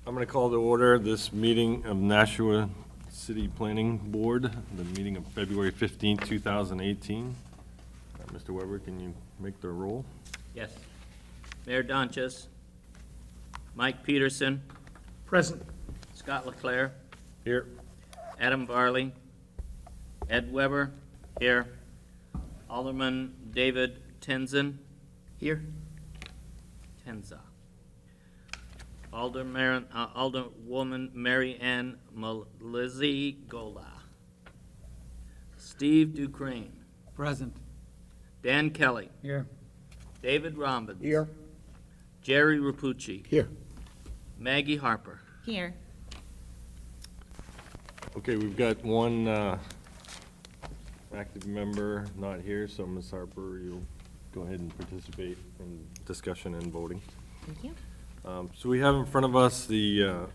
I'm going to call to order this meeting of Nashua City Planning Board, the meeting of February 15th, 2018. Mr. Weber, can you make the roll? Yes. Mayor Donches, Mike Peterson, Present. Scott Leclaire, Here. Adam Varley, Ed Weber, here. Alderman David Tenzin. Here. Tenza. Alderwoman Mary Ann Malizzi Gola. Steve Ducrane. Present. Dan Kelly. Here. David Rombins. Here. Jerry Rapucci. Here. Maggie Harper. Here. Okay, we've got one active member not here, so Ms. Harper, you'll go ahead and participate in discussion and voting. Thank you. So we have in front of us the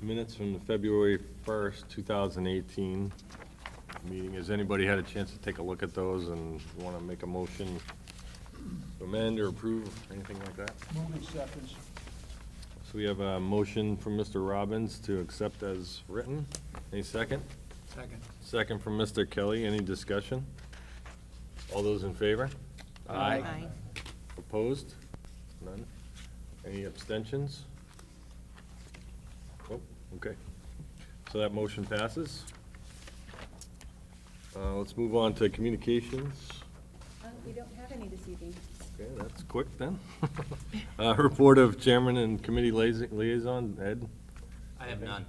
minutes from the February 1st, 2018 meeting. Has anybody had a chance to take a look at those and want to make a motion to amend or approve, anything like that? Moving seconds. So we have a motion from Mr. Robbins to accept as written. Any second? Second. Second from Mr. Kelly. Any discussion? All those in favor? Aye. Opposed? None? Any abstentions? Oh, okay. So that motion passes. Let's move on to communications. We don't have any this evening. Okay, that's quick then. Report of chairman and committee liaison, Ed? I have none.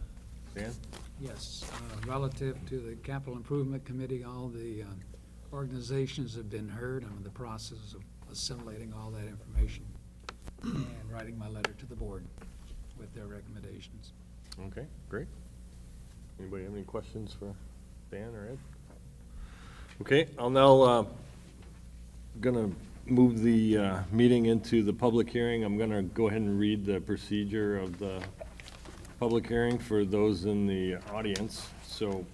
Dan? Yes, relative to the Capital Improvement Committee, all the organizations have been heard. I'm in the process of assimilating all that information and writing my letter to the board with their recommendations. Okay, great. Anybody have any questions for Dan or Ed? Okay, I'll now, gonna move the meeting into the public hearing. I'm gonna go ahead and read the procedure of the public hearing for those in the audience. So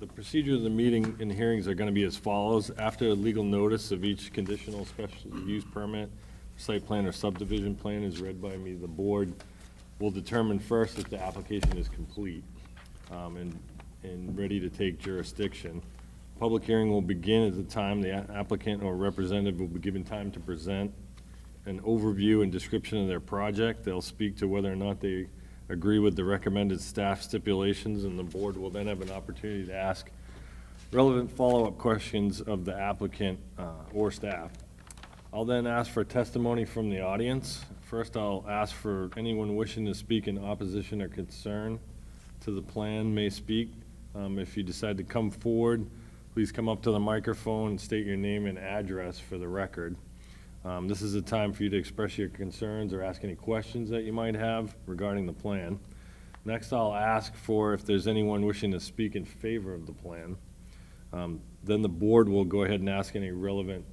the procedure of the meeting and hearings are gonna be as follows. After legal notice of each conditional special use permit, site plan or subdivision plan is read by me, the board will determine first if the application is complete and ready to take jurisdiction. Public hearing will begin at the time the applicant or representative will be given time to present an overview and description of their project. They'll speak to whether or not they agree with the recommended staff stipulations, and the board will then have an opportunity to ask relevant follow-up questions of the applicant or staff. I'll then ask for testimony from the audience. First, I'll ask for anyone wishing to speak in opposition or concern to the plan may speak. If you decide to come forward, please come up to the microphone and state your name and address for the record. This is a time for you to express your concerns or ask any questions that you might have regarding the plan. Next, I'll ask for if there's anyone wishing to speak in favor of the plan. Then the board will go ahead and ask any relevant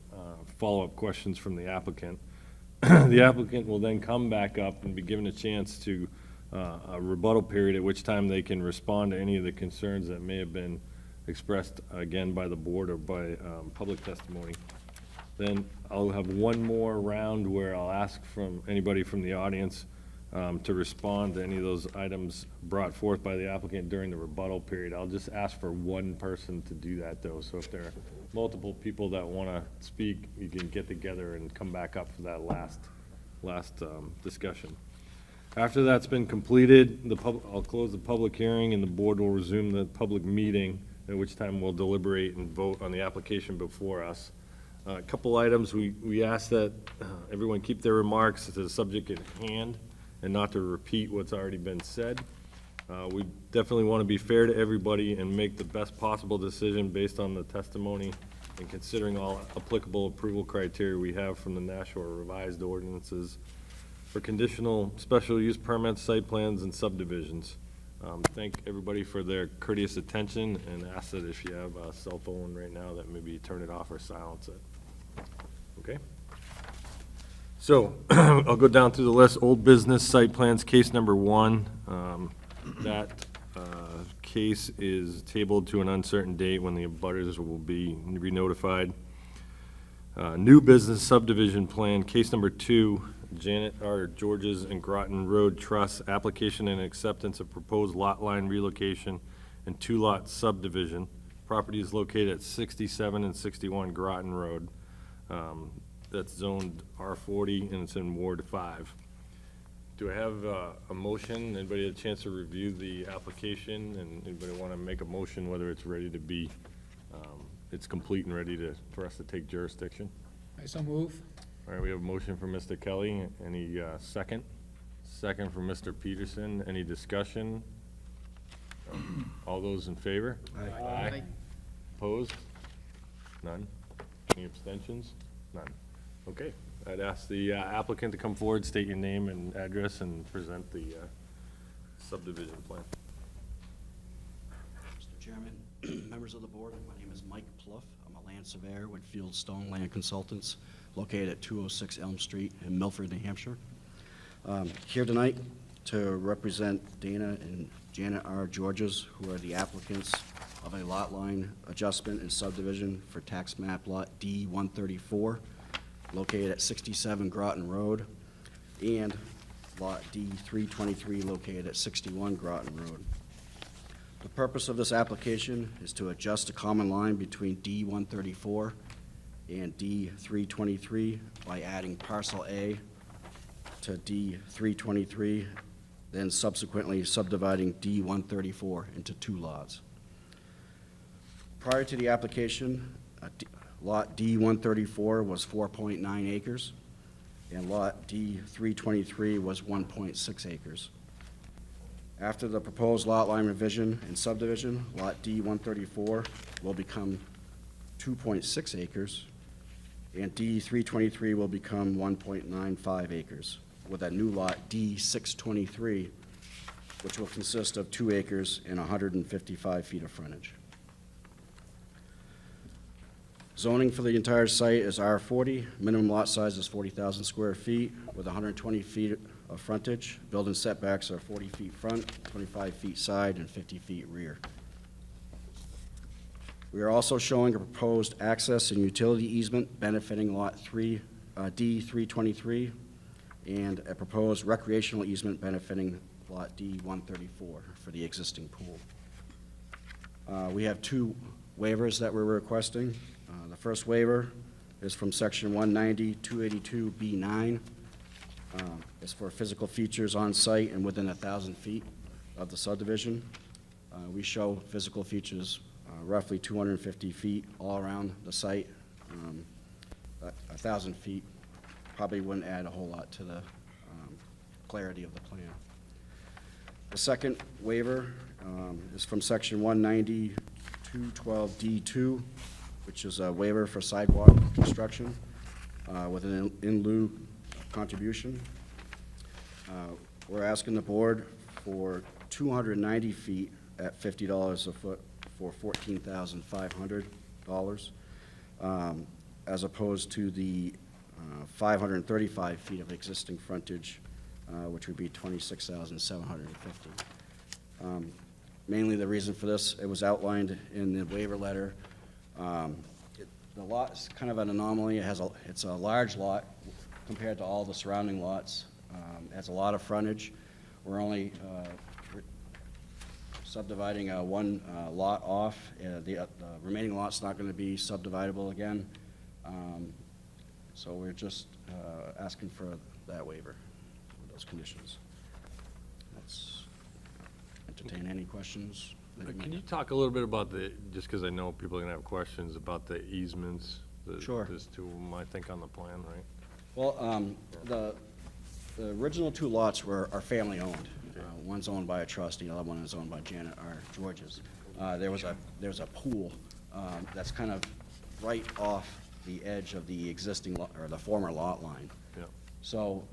follow-up questions from the applicant. The applicant will then come back up and be given a chance to a rebuttal period, at which time they can respond to any of the concerns that may have been expressed again by the board or by public testimony. Then I'll have one more round where I'll ask from anybody from the audience to respond to any of those items brought forth by the applicant during the rebuttal period. I'll just ask for one person to do that though. So if there are multiple people that want to speak, you can get together and come back up for that last discussion. After that's been completed, I'll close the public hearing and the board will resume the public meeting, at which time we'll deliberate and vote on the application before us. A couple items, we ask that everyone keep their remarks to the subject at hand and not to repeat what's already been said. We definitely want to be fair to everybody and make the best possible decision based on the testimony and considering all applicable approval criteria we have from the Nashua revised ordinances for conditional special use permits, site plans, and subdivisions. Thank everybody for their courteous attention and ask that if you have a cell phone right now that maybe turn it off or silence it. Okay? So I'll go down through the list. Old business site plans, case number 1. That case is tabled to an uncertain date when the abutters will be re-notified. New business subdivision plan, case number 2. Janet R. George's and Groton Road Trust, application and acceptance of proposed lot line relocation and two-lot subdivision. Property is located at 67 and 61 Groton Road. That's zoned R40 and it's in Ward 5. Do I have a motion? Anybody had a chance to review the application? And anybody want to make a motion whether it's ready to be, it's complete and ready for us to take jurisdiction? I so move. All right, we have a motion from Mr. Kelly. Any second? Second from Mr. Peterson. Any discussion? All those in favor? Aye. Opposed? None. Any abstentions? None. Okay, I'd ask the applicant to come forward, state your name and address, and present the subdivision plan. Mr. Chairman, members of the board, my name is Mike Pluff. I'm a land surveyor with Fieldstone Land Consultants, located at 206 Elm Street in Milford, New Hampshire. Here tonight to represent Dana and Janet R. Georges, who are the applicants of a lot line adjustment and subdivision for tax map lot D-134, located at 67 Groton Road, and lot D-323, located at 61 Groton Road. The purpose of this application is to adjust a common line between D-134 and D-323 by adding parcel A to D-323, then subsequently subdividing D-134 into two lots. Prior to the application, lot D-134 was 4.9 acres, and lot D-323 was 1.6 acres. After the proposed lot line revision and subdivision, lot D-134 will become 2.6 acres, and D-323 will become 1.95 acres, with a new lot D-623, which will consist of 2 acres and 155 feet of frontage. Zoning for the entire site is R40. Minimum lot size is 40,000 square feet with 120 feet of frontage. Building setbacks are 40 feet front, 25 feet side, and 50 feet rear. We are also showing a proposed access and utility easement benefiting lot D-323 and a proposed recreational easement benefiting lot D-134 for the existing pool. We have 2 waivers that we're requesting. The first waiver is from section 190-282B9. It's for physical features on site and within 1,000 feet of the subdivision. We show physical features roughly 250 feet all around the site. 1,000 feet probably wouldn't add a whole lot to the clarity of the plan. The second waiver is from section 190-212D2, which is a waiver for sidewalk construction with an in lieu contribution. We're asking the board for 290 feet at $50 a foot for $14,500, as opposed to the 535 feet of existing frontage, which would be $26,750. Mainly the reason for this, it was outlined in the waiver letter. The lot is kind of an anomaly. It's a large lot compared to all the surrounding lots. It has a lot of frontage. We're only subdividing one lot off. The remaining lot's not going to be subdividable again. So we're just asking for that waiver with those conditions. Let's entertain any questions that you might Can you have. talk a little bit about just because I know people are going to have questions about the easements? Sure. There's 2 of them, I think, on the plan, right? Well, the original 2 lots are family-owned. One's owned by a trustee, the other one is owned by Janet R. Georges. There's a pool that's kind of right off the edge of the existing, or the former lot line. Yeah. So,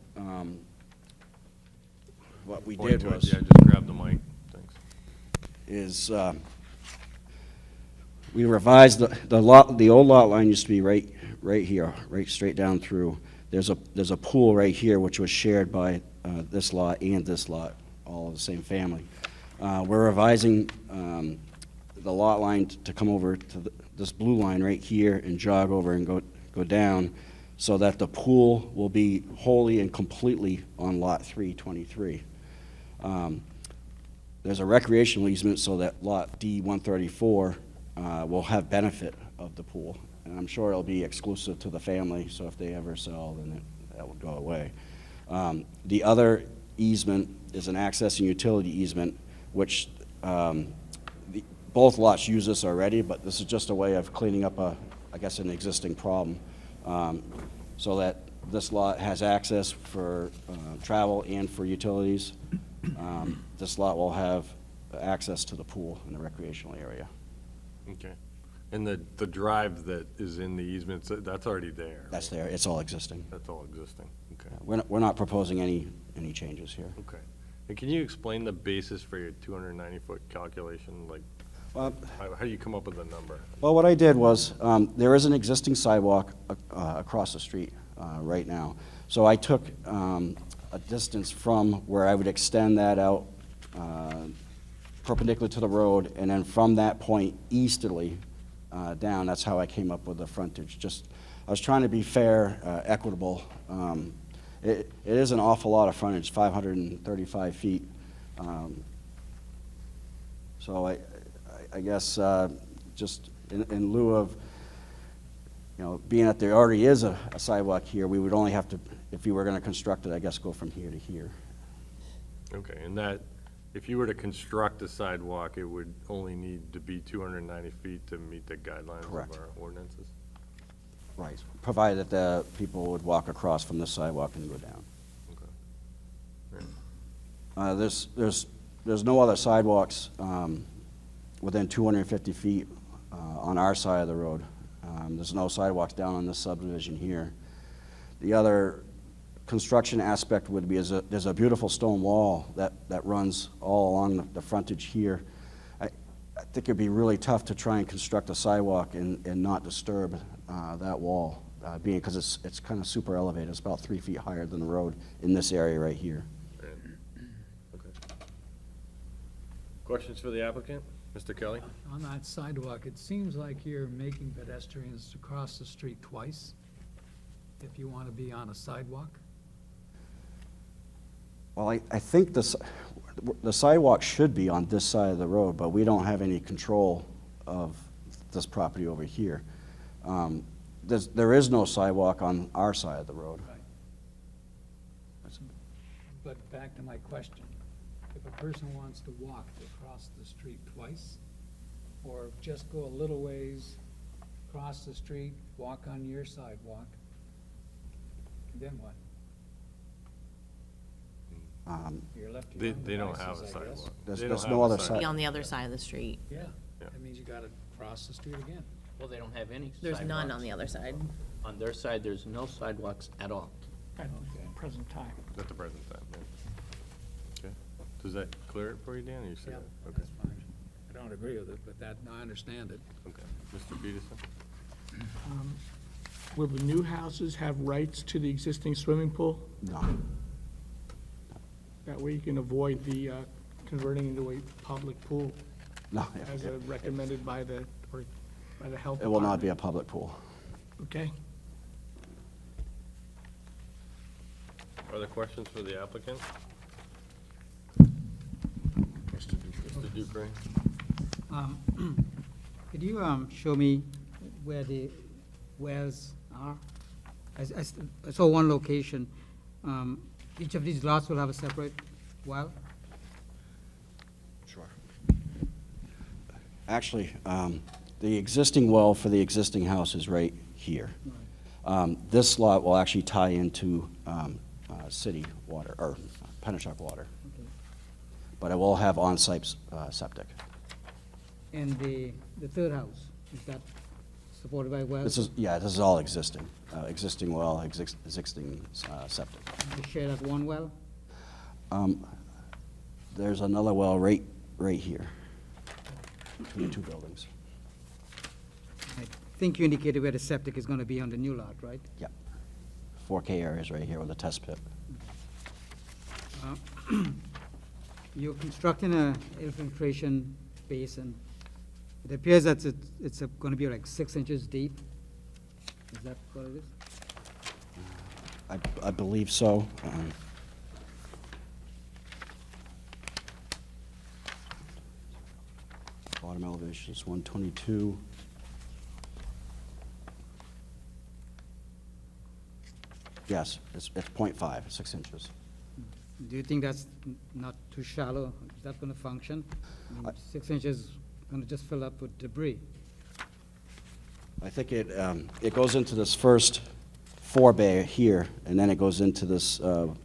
what we Point did to it. was, Yeah, just grab the mic, thanks. is we revised the old lot line used to be right here, right straight down through. There's a pool right here which was shared by this lot and this lot, all of the same family. We're revising the lot line to come over to this blue line right here and jog over and go down so that the pool will be wholly and completely on Lot 323. There's a recreational easement so that Lot D-134 will have benefit of the pool. And I'm sure it'll be exclusive to the family, so if they ever sell, then that will go away. The other easement is an access and utility easement, which both lots use this already, but this is just a way of cleaning up I guess, an existing problem, so that this lot has access for travel and for utilities. This lot will have access to the pool in the recreational area. Okay. And the drive that is in the easements, that's already there? That's right? there, it's all existing. That's all existing, okay. We're not proposing any changes here. Okay. And can you explain the basis for your 290-foot calculation? Like, Well, how do you come up with a number? Well, what I did was, there is an existing sidewalk across the street right now. So I took a distance from where I would extend that out perpendicular to the road, and then from that point easterly down, that's how I came up with the frontage. I was trying to be fair, equitable. It is an awful lot of frontage, 535 feet. So I guess just in lieu of, being that there already is a sidewalk here, we would only have to, if you were going to construct it, I guess, go from here to here. Okay, and that, if you were to construct a sidewalk, it would only need to be 290 feet to meet the guidelines of Correct. our ordinances? Right. Provided that the people would walk across from this sidewalk and go down. Okay. Right. There's no other sidewalks within 250 feet on our side of the road. There's no sidewalks down on this subdivision here. The other construction aspect would be there's a beautiful stone wall that runs all along the frontage here. I think it'd be really tough to try and construct a sidewalk and not disturb that wall, because it's kind of super elevated. It's about 3 feet higher than the road in this area right here. Right. Okay. Questions for the applicant? Mr. Kelly? On that sidewalk, it seems like you're making pedestrians to cross the street twice if you want to be on a sidewalk. Well, I think the sidewalk should be on this side of the road, but we don't have any control of this property over here. There is no sidewalk on our side of the road. But back to my question, if a person wants to walk to cross the street twice, or just go a little ways, cross the street, walk on your sidewalk, then what? You're left to your own They don't have devices, a I guess. sidewalk. There's They don't no have a other sidewalk. Be on the other side of the street. Yeah, Yeah. that means you gotta cross the street again. Well, they don't have any There's none on sidewalks. the other side. On their side, there's no sidewalks at all. At the present time. At the present time, yeah. Okay. Does that clear it for you, Dan, or you see Yeah, that? Okay. that's fine. I don't agree with it, but I understand it. Okay. Mr. Peterson? Will the new houses have rights to the existing swimming pool? No. That way you can avoid the converting into a public pool No. as recommended by the health department. It will not be a public pool. Okay? Other questions for the applicant? Mr. Dupree? Could you show me where the wells are? I saw one location. Each of these lots will have a separate well? Sure. Actually, the existing well for the existing house is right here. This lot will actually tie into city water, or Pennachuck water. Okay. But it will have on-site septic. And the third house, is that supported by wells? This is all existing. Existing well, existing septic. They share that one well? There's another well right here, between the two buildings. I think you indicated where the septic is gonna be on the new lot, right? Yep. 4K areas right here with a test pit. You're constructing a infiltration basin. It appears that it's gonna be like 6 inches deep. Is that what it is? I believe so. Bottom elevation is 122. Yes, it's 0.5, 6 inches. Do you think that's not too shallow? Is that gonna function? I mean, 6 inches gonna just fill up with debris. I think it goes into this first forebay here, and then it goes into this, the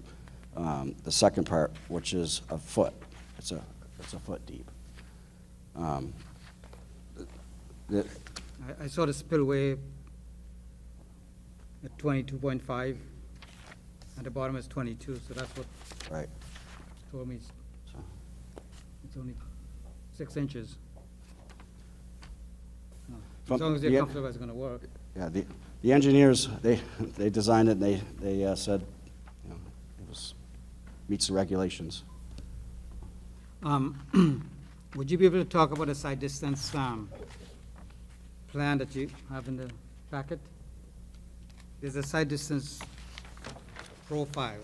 second part, which is a foot. It's a foot deep. I saw the spillway at 22.5, and the bottom is 22, so that's what Right. told me So, it's only 6 inches. No, From As long as they're the- comfortable it's gonna work. Yeah, the engineers, they designed it, and they said, you know, meets the regulations. Would you be able to talk about the side distance plan that you have in the packet? There's a side distance profile.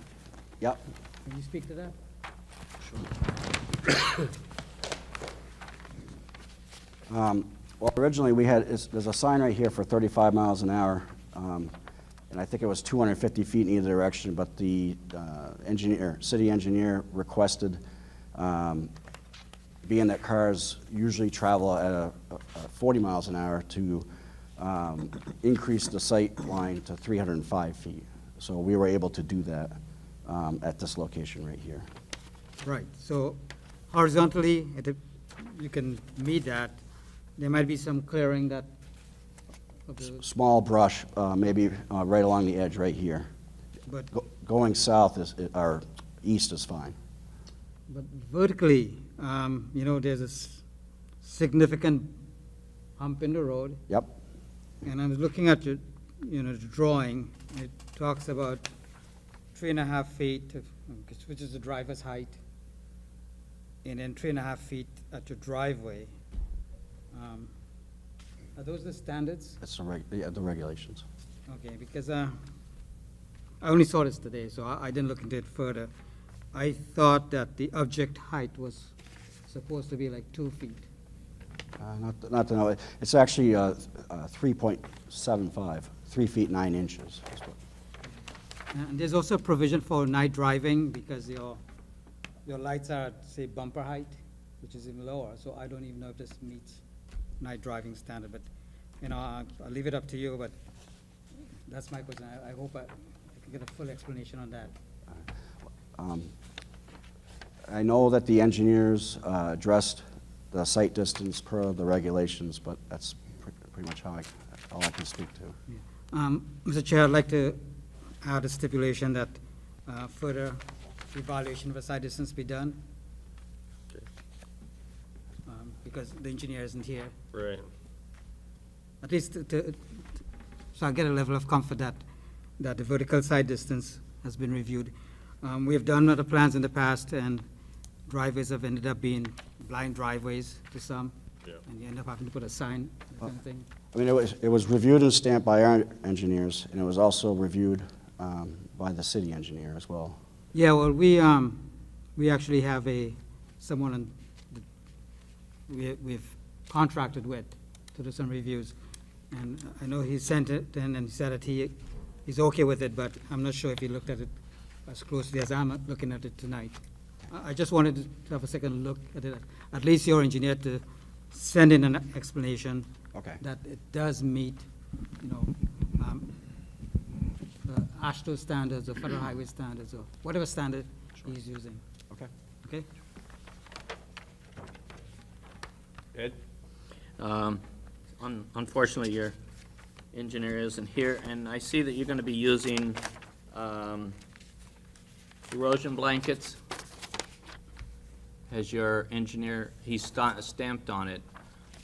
Yep. Can you speak to that? Well, originally, there's a sign right here for 35 miles an hour, and I think it was 250 feet in either direction, but the city engineer requested, being that cars usually travel at a 40 miles an hour, to increase the sight line to 305 feet. So we were able to do that at this location right here. Right, so horizontally, you can meet that. There might be some clearing that, of the- Small brush, maybe right along the edge right here. but Going south or east is fine. But vertically, there's a significant hump in the road, Yep, and I was looking at the drawing. It talks about 3.5 feet, which is the driver's height, and then 3.5 feet at your driveway. Are those the standards? that's the regulations. Okay, because I only saw this today, so I didn't look into it further. I thought that the object height was supposed to be like 2 feet. Not to know, it's actually 3.75, 3 feet 9 inches. That's what- And there's also provision for night driving, because your lights are at, say, bumper height, which is even lower, so I don't even know if this meets night driving standard, but, I'll leave it up to you, but that's my question. I hope I can get a full explanation on that. I know that the engineers addressed the sight distance per the regulations, but that's pretty much all I can speak to. Mr. Chair, I'd like to add a stipulation that further evaluation of a site distance be done, because the engineer isn't here. Right. At least so I get a level of comfort that the vertical side distance has been reviewed. We have done other plans in the past, and driveways have ended up being blind driveways to some. Yeah. And you end up having to put a sign, that kind of thing. I mean, it was reviewed and stamped by our engineers, and it was also reviewed by the city engineer as well. Yeah, well, we actually have someone we've contracted with to do some reviews. And I know he sent it in and he said that he's okay with it, but I'm not sure if he looked at it as closely as I'm looking at it tonight. I just wanted to have a second look at it, at least your engineer to send in an explanation Okay. that it does meet, the AASHTO standards or federal highway standards or whatever standard he's using. Okay. Okay? Ed? Unfortunately, your engineer isn't here, and I see that you're gonna be using erosion blankets as your engineer, he's stamped on it.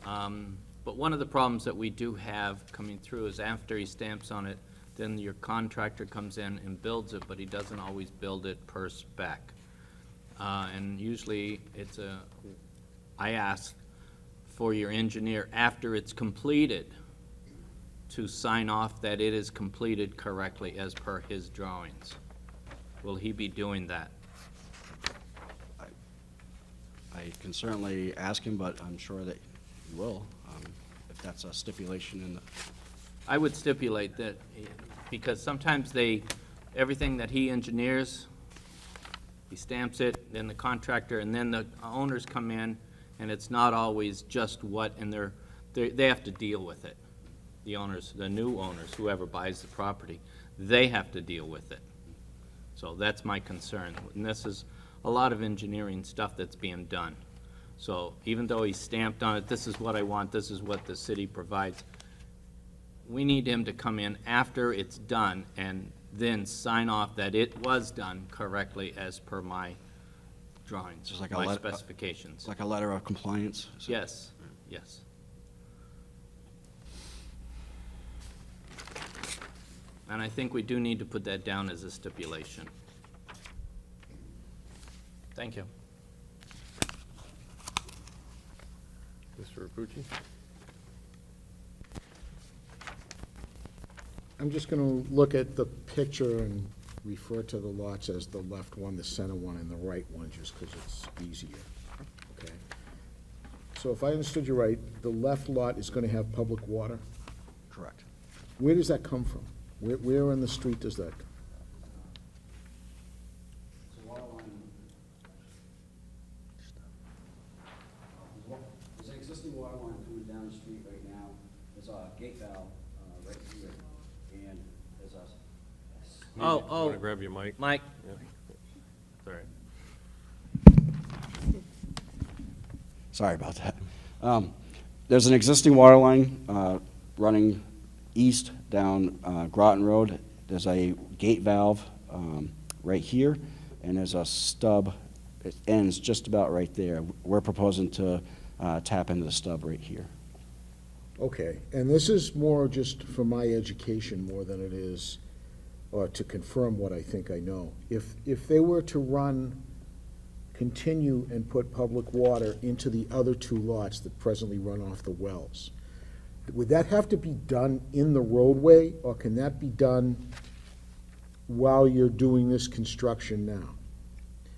But one of the problems that we do have coming through is after he stamps on it, then your contractor comes in and builds it, but he doesn't always build it per spec. And usually, I ask for your engineer, after it's completed, to sign off that it is completed correctly as per his drawings. Will he be doing that? I can certainly ask him, but I'm sure that he will, if that's a stipulation in the, I would stipulate that, because sometimes everything that he engineers, he stamps it, then the contractor, and then the owners come in, and it's not always just what, and they have to deal with it. The owners, the new owners, whoever buys the property, they have to deal with it. So that's my concern, and this is a lot of engineering stuff that's being done. So even though he stamped on it, this is what I want, this is what the city provides, we need him to come in after it's done and then sign off that it was done correctly as per my drawings, Just like a my let- specifications. like a letter of compliance. So- Yes, yes. And I think we do need to put that down as a stipulation. Thank you. Mr. Rapucci? I'm just gonna look at the picture and refer to the lots as the left one, the center one, and the right one, just because it's easier, okay? So if I understood you right, the left lot is gonna have public water. Correct. Where does that come from? Where on the street does that come? There's an existing water line coming down the street right now. There's a gate valve right here, and there's a. Oh, Want to oh, grab your mic? Mike, Yeah. Sorry. Sorry about that. There's an existing water line running east down Groton Road. There's a gate valve right here, and there's a stub. It ends just about right there. We're proposing to tap into the stub right here. Okay, and this is more just for my education more than it is, or to confirm what I think I know. If they were to continue and put public water into the other two lots that presently run off the wells, would that have to be done in the roadway, or can that be done while you're doing this construction now?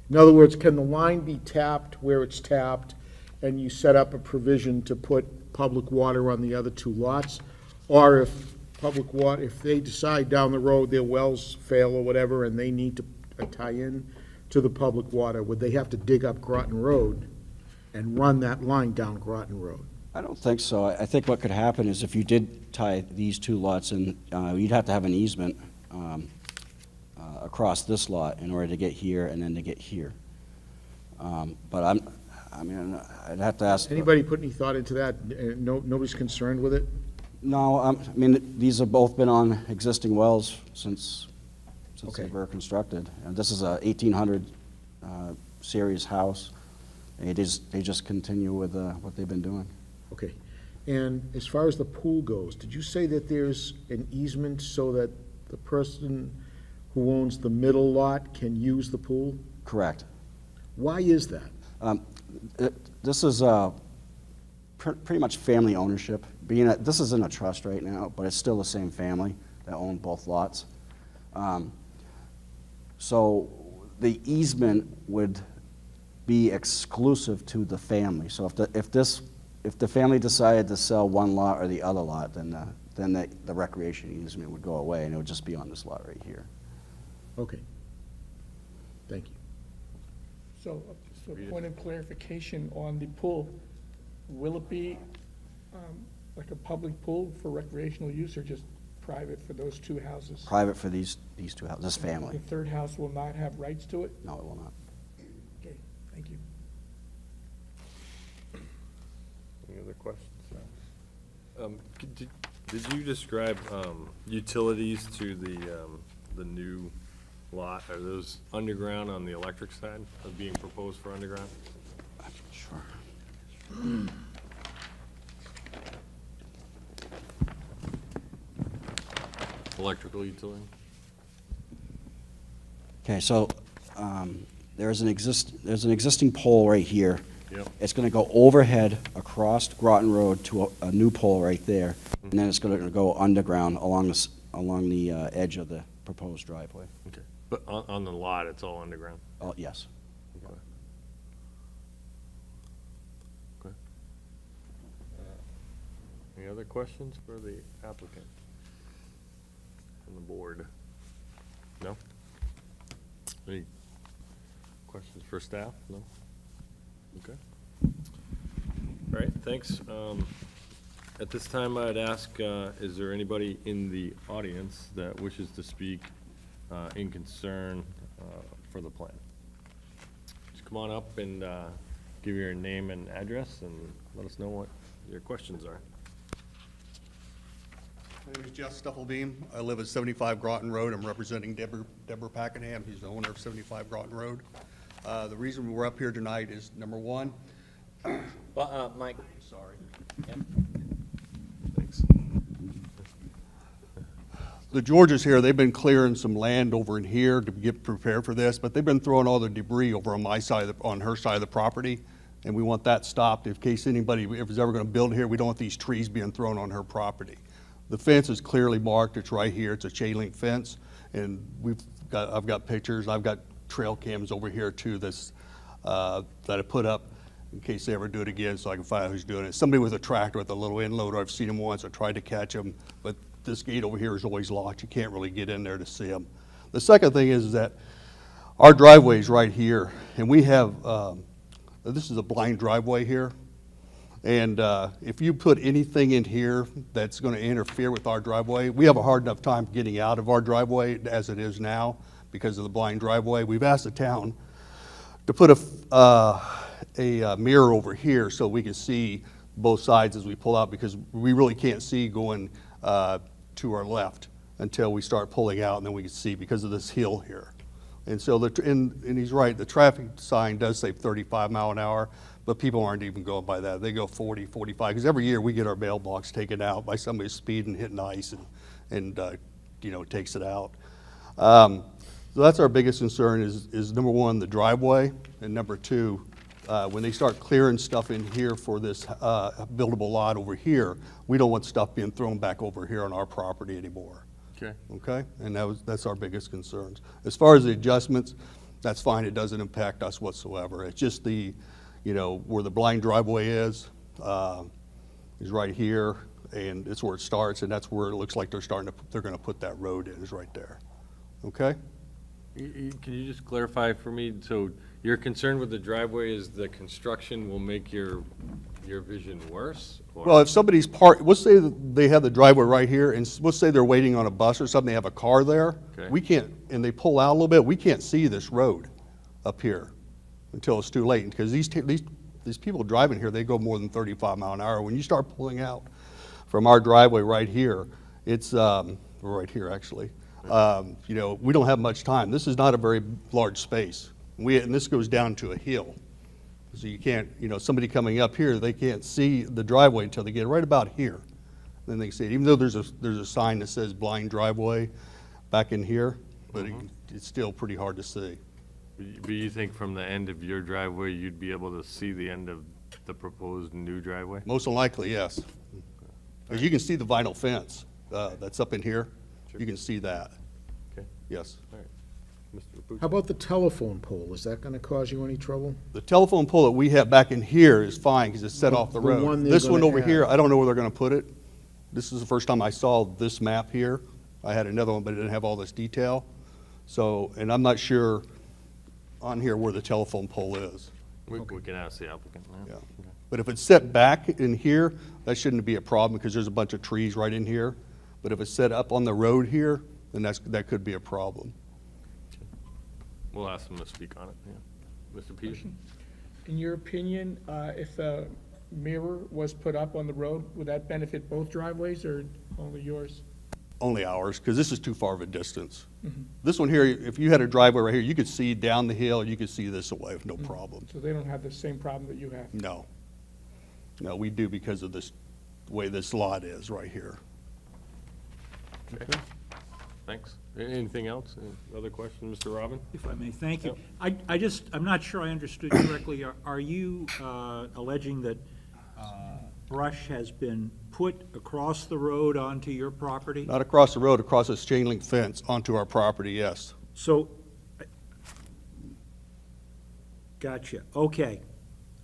In other words, can the line be tapped where it's tapped, and you set up a provision to put public water on the other two lots? Or if they decide down the road their wells fail or whatever, and they need to tie in to the public water, would they have to dig up Groton Road and run that line down Groton Road? I don't think so. I think what could happen is if you did tie these two lots in, you'd have to have an easement across this lot in order to get here and then to get here. But I'd have to ask. Anybody put any thought into that? Nobody's concerned with it? No, I mean, these have both been on existing wells since Okay. they were constructed. And this is a 1800 series house. They just continue with what they've been doing. Okay. And as far as the pool goes, did you say that there's an easement so that the person who owns the middle lot can use the pool? Correct. Why is that? This is pretty much family ownership. Being that this is in a trust right now, but it's still the same family that own both lots. So the easement would be exclusive to the family. So if the family decided to sell one lot or the other lot, then the recreation easement would go away, and it would just be on this lot right here. Okay. Thank you. So, just a point of clarification on the pool, will it be like a public pool for recreational use or just private for those two houses? Private for these two houses, this family. The third house will not have rights to it? No, it will not. Okay, thank you. Any other questions? Did you describe utilities to the new lot? Are those underground on the electric side, or being proposed for underground? Sure. Electrical utility? Okay, so there's an existing pole right here Yep. It's gonna go overhead across Groton Road to a new pole right there, and then it's gonna go underground along the edge of the proposed driveway. Okay. But on the lot, it's all underground? Oh, yes. Okay. Okay. Any other questions for the applicant? From the board? No? Any questions for staff? No? Okay. All right, thanks. At this time, I'd ask, is there anybody in the audience that wishes to speak in concern for the plan? Just come on up and give your name and address and let us know what your questions are. My name is Jeff Stuffelbeam. I live at 75 Groton Road. I'm representing Deborah Packenham. He's the owner of 75 Groton Road. The reason we're up here tonight is, number one, Well, Mike, sorry. Thanks. The Georges here, they've been clearing some land over in here to get prepared for this, but they've been throwing all the debris over on my side, on her side of the property, and we want that stopped in case anybody is ever gonna build here. We don't want these trees being thrown on her property. The fence is clearly marked. It's right here. It's a chain link fence, and I've got pictures. I've got trail cams over here too that I put up in case they ever do it again, so I can find out who's doing it. Somebody with a tractor with a little end loader. I've seen him once. I tried to catch him, but this gate over here is always locked. You can't really get in there to see him. The second thing is that our driveway is right here, and we have, this is a blind driveway here. And if you put anything in here that's going to interfere with our driveway, we have a hard enough time getting out of our driveway as it is now because of the blind driveway. We've asked the town to put a mirror over here so we can see both sides as we pull out, because we really can't see going to our left until we start pulling out, and then we can see because of this hill here. And so, and he's right, the traffic sign does say 35 mile an hour, but people aren't even going by that. They go 40, 45, because every year we get our mailbox taken out by somebody speeding, hitting ice, and you know, takes it out. So that's our biggest concern is number one, the driveway, and number two, when they start clearing stuff in here for this buildable lot over here, we don't want stuff being thrown back over here on our property anymore. Okay. Okay? And that's our biggest concerns. As far as the adjustments, that's fine. It doesn't impact us whatsoever. It's just the, you know, where the blind driveway is right here, and it's where it starts, and that's where it looks like they're gonna put that road in, is right there. Okay? Can you just clarify for me, so your concern with the driveway is the construction will make your vision worse? Or- Well, if somebody's let's say that they have the driveway right here, and let's say they're waiting on a bus or something, they have a car there. Okay. We can't, and they pull out a little bit, we can't see this road up here until it's too late, because these people driving here, they go more than 35 mile an hour. When you start pulling out from our driveway right here, it's, right here actually, you know, we don't have much time. This is not a very large space. And this goes down to a hill. So you can't, you know, somebody coming up here, they can't see the driveway until they get right about here. Then they see it, even though there's a sign that says blind driveway back in here, but it's still pretty hard to see. But you think from the end of your driveway, you'd be able to see the end of the proposed new driveway? Most likely, yes. Because you can see the vinyl fence that's up in here. Sure. You can see that, Okay, yes. all right. Mr. Lapucci? How about the telephone pole? Is that gonna cause you any trouble? The telephone pole that we have back in here is fine because it's set off the The one road. they're This one gonna over here, add. I don't know where they're gonna put it. This is the first time I saw this map here. I had another one, but it didn't have all this detail. So, and I'm not sure on here where the telephone pole is. We can ask the applicant now. Yeah. Okay. But if it's set back in here, that shouldn't be a problem because there's a bunch of trees right in here. But if it's set up on the road here, then that could be a problem. We'll ask them to speak on it, yeah. Mr. Peterson? In your opinion, if a mirror was put up on the road, would that benefit both driveways or only yours? Only ours, because this is too far of a distance. This one here, if you had a driveway right here, you could see down the hill, you could see this away with no problem. So they don't have the same problem that you have? No. No, we do because of this, the way this lot is right here. Okay. Thanks. Anything else? Any other questions, Mr. Robin? If I may, thank you. Yep. I'm not sure I understood correctly. Are you alleging that brush has been put across the road onto your property? Not across the road, across this chain link fence onto our property, yes. So, gotcha, okay.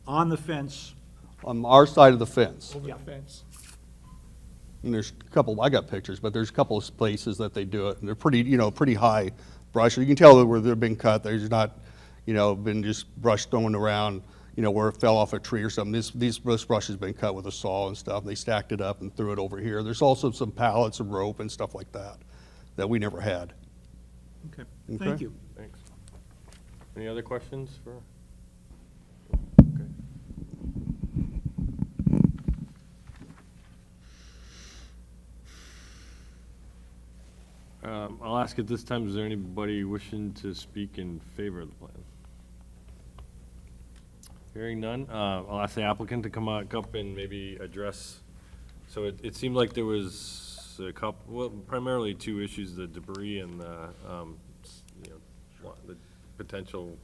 On the fence, On our side of the fence. Over Yeah. the fence. And there's a couple, I got pictures, but there's a couple of places that they do it, and they're pretty, pretty high brush. You can tell that where they've been cut, there's not, been just brush thrown around, where it fell off a tree or something. This brush has been cut with a saw and stuff. They stacked it up and threw it over here. There's also some pallets of rope and stuff like that we never had. okay, Okay. thank you. Thanks. Any other questions for? Okay. I'll ask at this time, is there anybody wishing to speak in favor of the plan? Hearing none, I'll ask the applicant to come up and maybe address, so it seemed like there was a couple, well, primarily two issues, the debris and the, the potential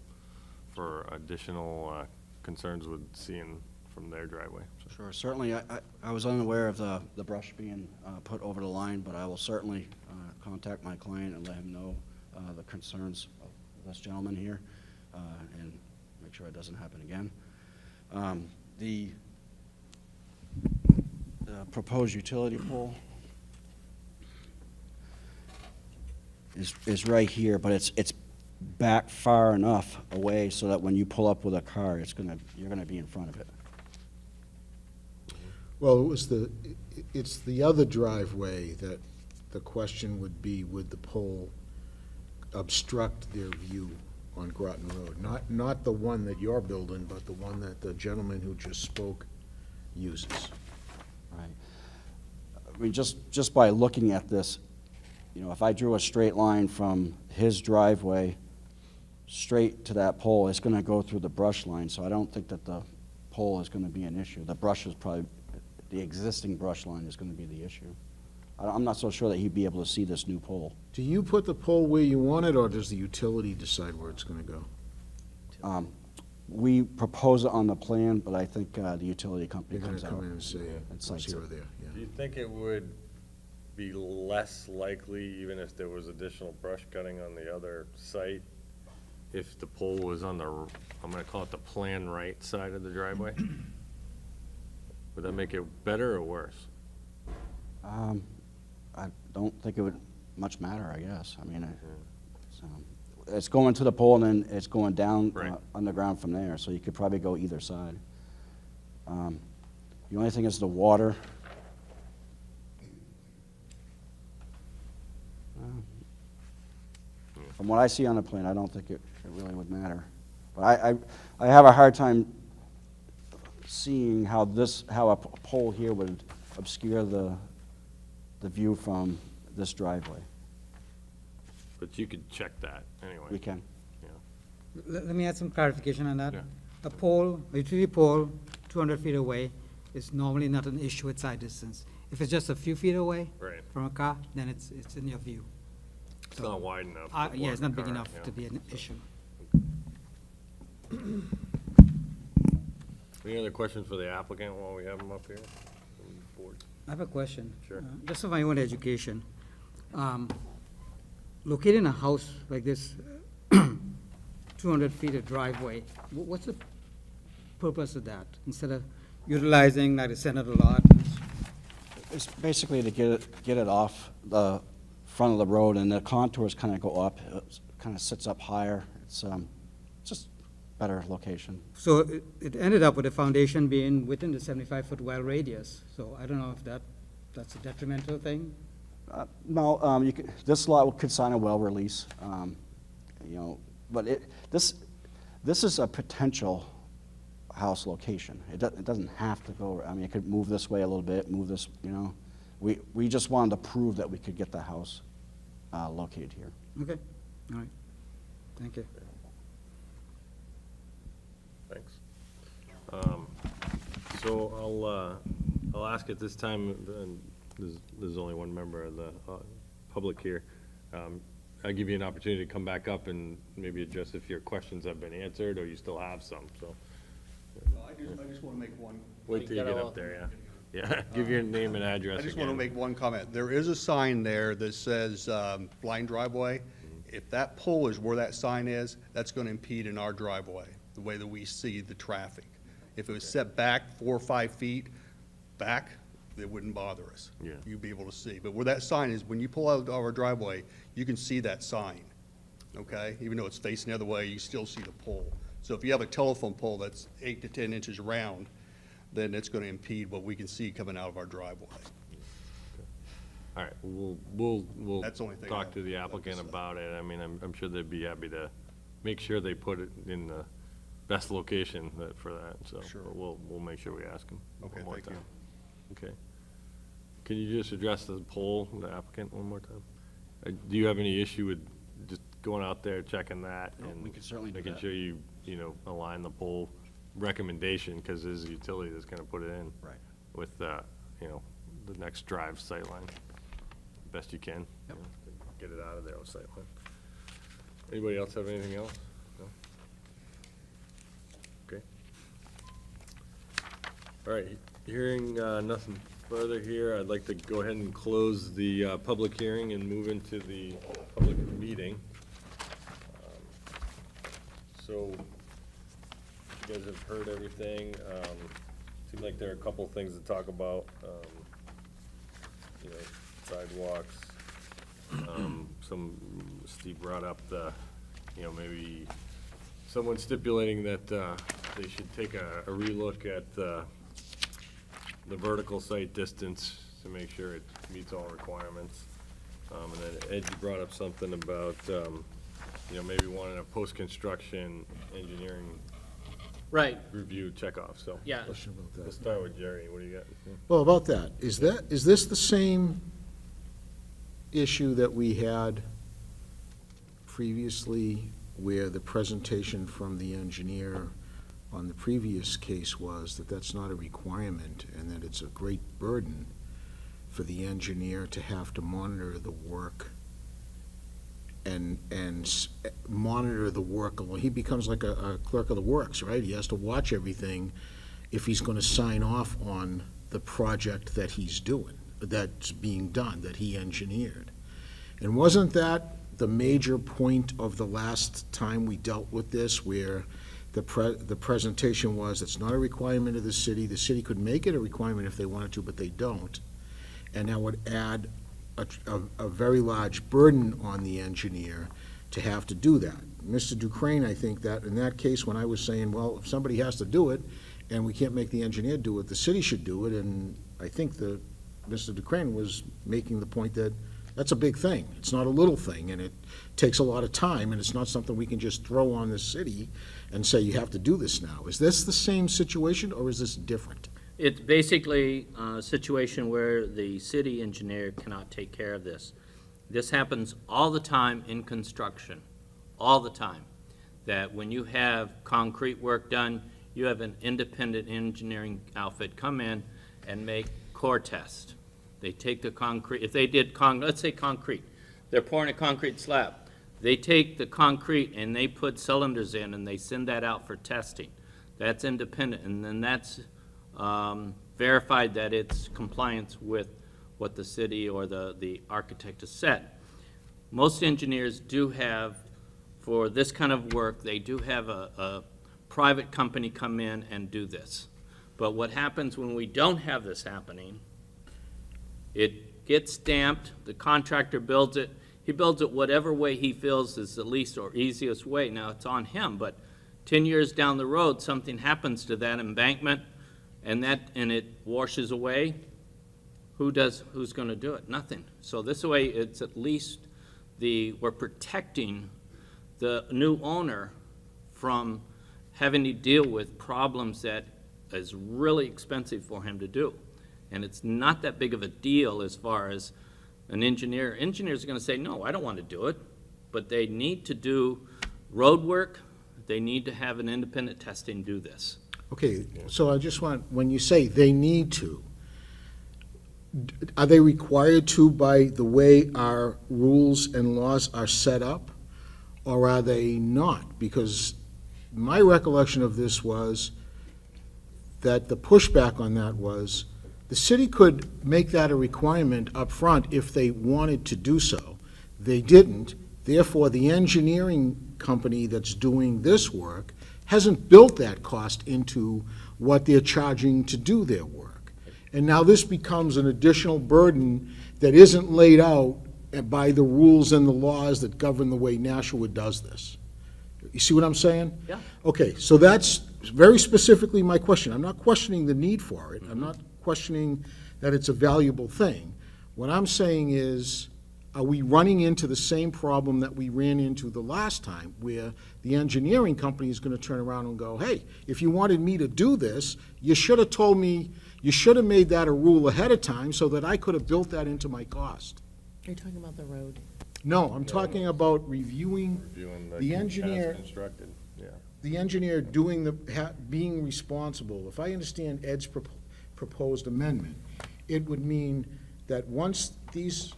for additional concerns with seeing from their driveway. So, Sure, certainly, I was unaware of the brush being put over the line, but I will certainly contact my client and let him know the concerns of this gentleman here, and make sure it doesn't happen again. The proposed utility pole is right here, but it's back far enough away so that when you pull up with a car, you're gonna be in front of it. Well, it's the other driveway that the question would be, would the pole obstruct their view on Groton Road? Not the one that you're building, but the one that the gentleman who just spoke uses. Right. I mean, just by looking at this, if I drew a straight line from his driveway straight to that pole, it's gonna go through the brush line, so I don't think that the pole is gonna be an issue. The existing brush line is gonna be the issue. I'm not so sure that he'd be able to see this new pole. Do you put the pole where you want it, or does the utility decide where it's gonna go? We propose it on the plan, but I think the utility company They're gonna comes out. come in and say, and it's sites here it. or there, yeah. do you think it would be less likely, even if there was additional brush cutting on the other site, if the pole was on the, I'm gonna call it the plan right side of the driveway? Would that make it better or worse? I don't think it would much matter, I guess. I mean, it's going to the pole and then it's going down Right. underground from there, so you could probably go either side. The only thing is the water. From what I see on the plan, I don't think it really would matter. But I have a hard time seeing how a pole here would obscure the view from this driveway. But you could check that anyway. We can. Yeah. Let me add some clarification on that. Yeah. A utility pole, 200 feet away, is normally not an issue with side distance. If it's just a few feet away Right. from a car, then it's in your view. It's not wide enough. to Yeah, block it's not the big car, enough yeah. to be an issue. Any other questions for the applicant while we have him up here? From the board? I have a question. Sure. Just for my own education. Locating a house like this, 200 feet of driveway, what's the purpose of that? Instead of utilizing like the center of the lot? It's basically to get it off the front of the road, and the contours kind of go up, it kind of sits up higher. It's just better location. So it ended up with the foundation being within the 75-foot well radius. So I don't know if that's a detrimental thing? No, this lot could sign a well release, but this is a potential house location. It doesn't have to go, I mean, it could move this way a little bit, move this, We just wanted to prove that we could get the house located here. Okay, all right. Thank you. Thanks. So I'll ask at this time, and there's only one member of the public here. I'll give you an opportunity to come back up and maybe address if your questions have been answered, or you still have some, so. I just want to make one. Wait till you get up there, yeah. Yeah, give your name and address I just want to again. make one comment. There is a sign there that says blind driveway. If that pole is where that sign is, that's going to impede in our driveway, the way that we see the traffic. If it was set back 4 or 5 feet back, it wouldn't bother us. Yeah. You'd be able to see. But where that sign is, when you pull out of our driveway, you can see that sign, okay? Even though it's facing the other way, you still see the pole. So if you have a telephone pole that's 8 to 10 inches round, then it's going to impede what we can see coming out of our driveway. All right, we'll That's the only thing talk I'd to the like to applicant say. about it. I mean, I'm sure they'd be happy to make sure they put it in the best location for that, so. Sure. But we'll make sure we ask them Okay, one more thank you. time. Okay. Can you just address the poll, the applicant, one more time? Do you have any issue with just going out there, checking that? No, and we can certainly do making that. sure you align the poll recommendation, because there's a utility that's gonna put it in. Right. With, the next drive sightline, best you can. Yep. Get it out of there on sightline. Anybody else have anything else? No? Okay. All right, hearing nothing further here, I'd like to go ahead and close the public hearing and move into the public meeting. So, you guys have heard everything. Seemed like there are a couple things to talk about. Sidewalks. Steve brought up maybe someone stipulating that they should take a relook at the vertical site distance to make sure it meets all requirements. And then Ed, you brought up something about, maybe wanting a post-construction engineering Right, review checkoff, so. yeah. Question about that. Let's start with Jerry, what do you got? Well, about that, is this the same issue that we had previously, where the presentation from the engineer on the previous case was that that's not a requirement, and that it's a great burden for the engineer to have to monitor the work and monitor the work? Well, he becomes like a clerk of the works, right? He has to watch everything if he's gonna sign off on the project that he's doing, that's being done, that he engineered. And wasn't that the major point of the last time we dealt with this, where the presentation was, it's not a requirement of the city could make it a requirement if they wanted to, but they don't. And that would add a very large burden on the engineer to have to do that. Mr. Ducrain, I think that, in that case, when I was saying, well, if somebody has to do it, and we can't make the engineer do it, the city should do it, and I think that Mr. Ducrain was making the point that that's a big thing. It's not a little thing, and it takes a lot of time, and it's not something we can just throw on the city and say, you have to do this now. Is this the same situation, or is this different? It's basically a situation where the city engineer cannot take care of this. This happens all the time in construction, all the time. That when you have concrete work done, you have an independent engineering outfit come in and make core test. They take the concrete, if they did let's say concrete, they're pouring a concrete slab. They take the concrete and they put cylinders in and they send that out for testing. That's independent, and then that's verified that it's compliance with what the city or the architect has said. Most engineers do have, for this kind of work, they do have a private company come in and do this. But what happens when we don't have this happening, it gets stamped, the contractor builds it, he builds it whatever way he feels is the least or easiest way. Now, it's on him, but 10 years down the road, something happens to that embankment, and it washes away. Who's gonna do it? Nothing. So this way, it's at least we're protecting the new owner from having to deal with problems that is really expensive for him to do. And it's not that big of a deal as far as an engineer. Engineers are gonna say, no, I don't want to do it, but they need to do road work. They need to have an independent testing do this. Okay, so I just want, when you say they need to, are they required to by the way our rules and laws are set up? Or are they not? Because my recollection of this was that the pushback on that was, the city could make that a requirement up front if they wanted to do so. They didn't, therefore the engineering company that's doing this work hasn't built that cost into what they're charging to do their work. And now this becomes an additional burden that isn't laid out by the rules and the laws that govern the way Nashua does this. You see what I'm saying? Yeah. Okay, so that's very specifically my question. I'm not questioning the need for it. I'm not questioning that it's a valuable thing. What I'm saying is, are we running into the same problem that we ran into the last time, where the engineering company is going to turn around and go, hey, if you wanted me to do this, you should have told me, you should have made that a rule ahead of time so that I could have built that into my cost. Are you talking about the road? No, I'm talking about reviewing Reviewing the as engineer, constructed, yeah. the engineer doing being responsible. If I understand Ed's proposed amendment, it would mean that once these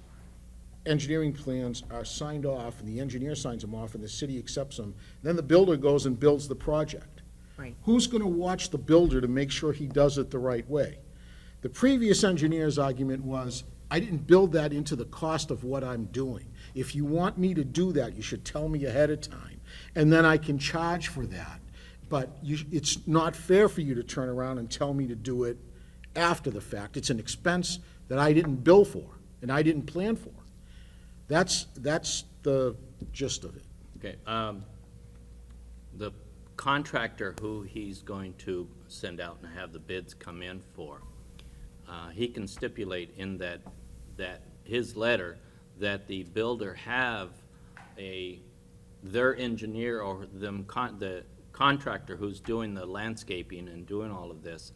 engineering plans are signed off, and the engineer signs them off, and the city accepts them, then the builder goes and builds the project. Right. Who's gonna watch the builder to make sure he does it the right way? The previous engineer's argument was, I didn't build that into the cost of what I'm doing. If you want me to do that, you should tell me ahead of time, and then I can charge for that. But it's not fair for you to turn around and tell me to do it after the fact. It's an expense that I didn't bill for, and I didn't plan for. That's the gist of it. Okay, the contractor who he's going to send out and have the bids come in for, he can stipulate in that his letter that the builder have their engineer or the contractor who's doing the landscaping and doing all of this,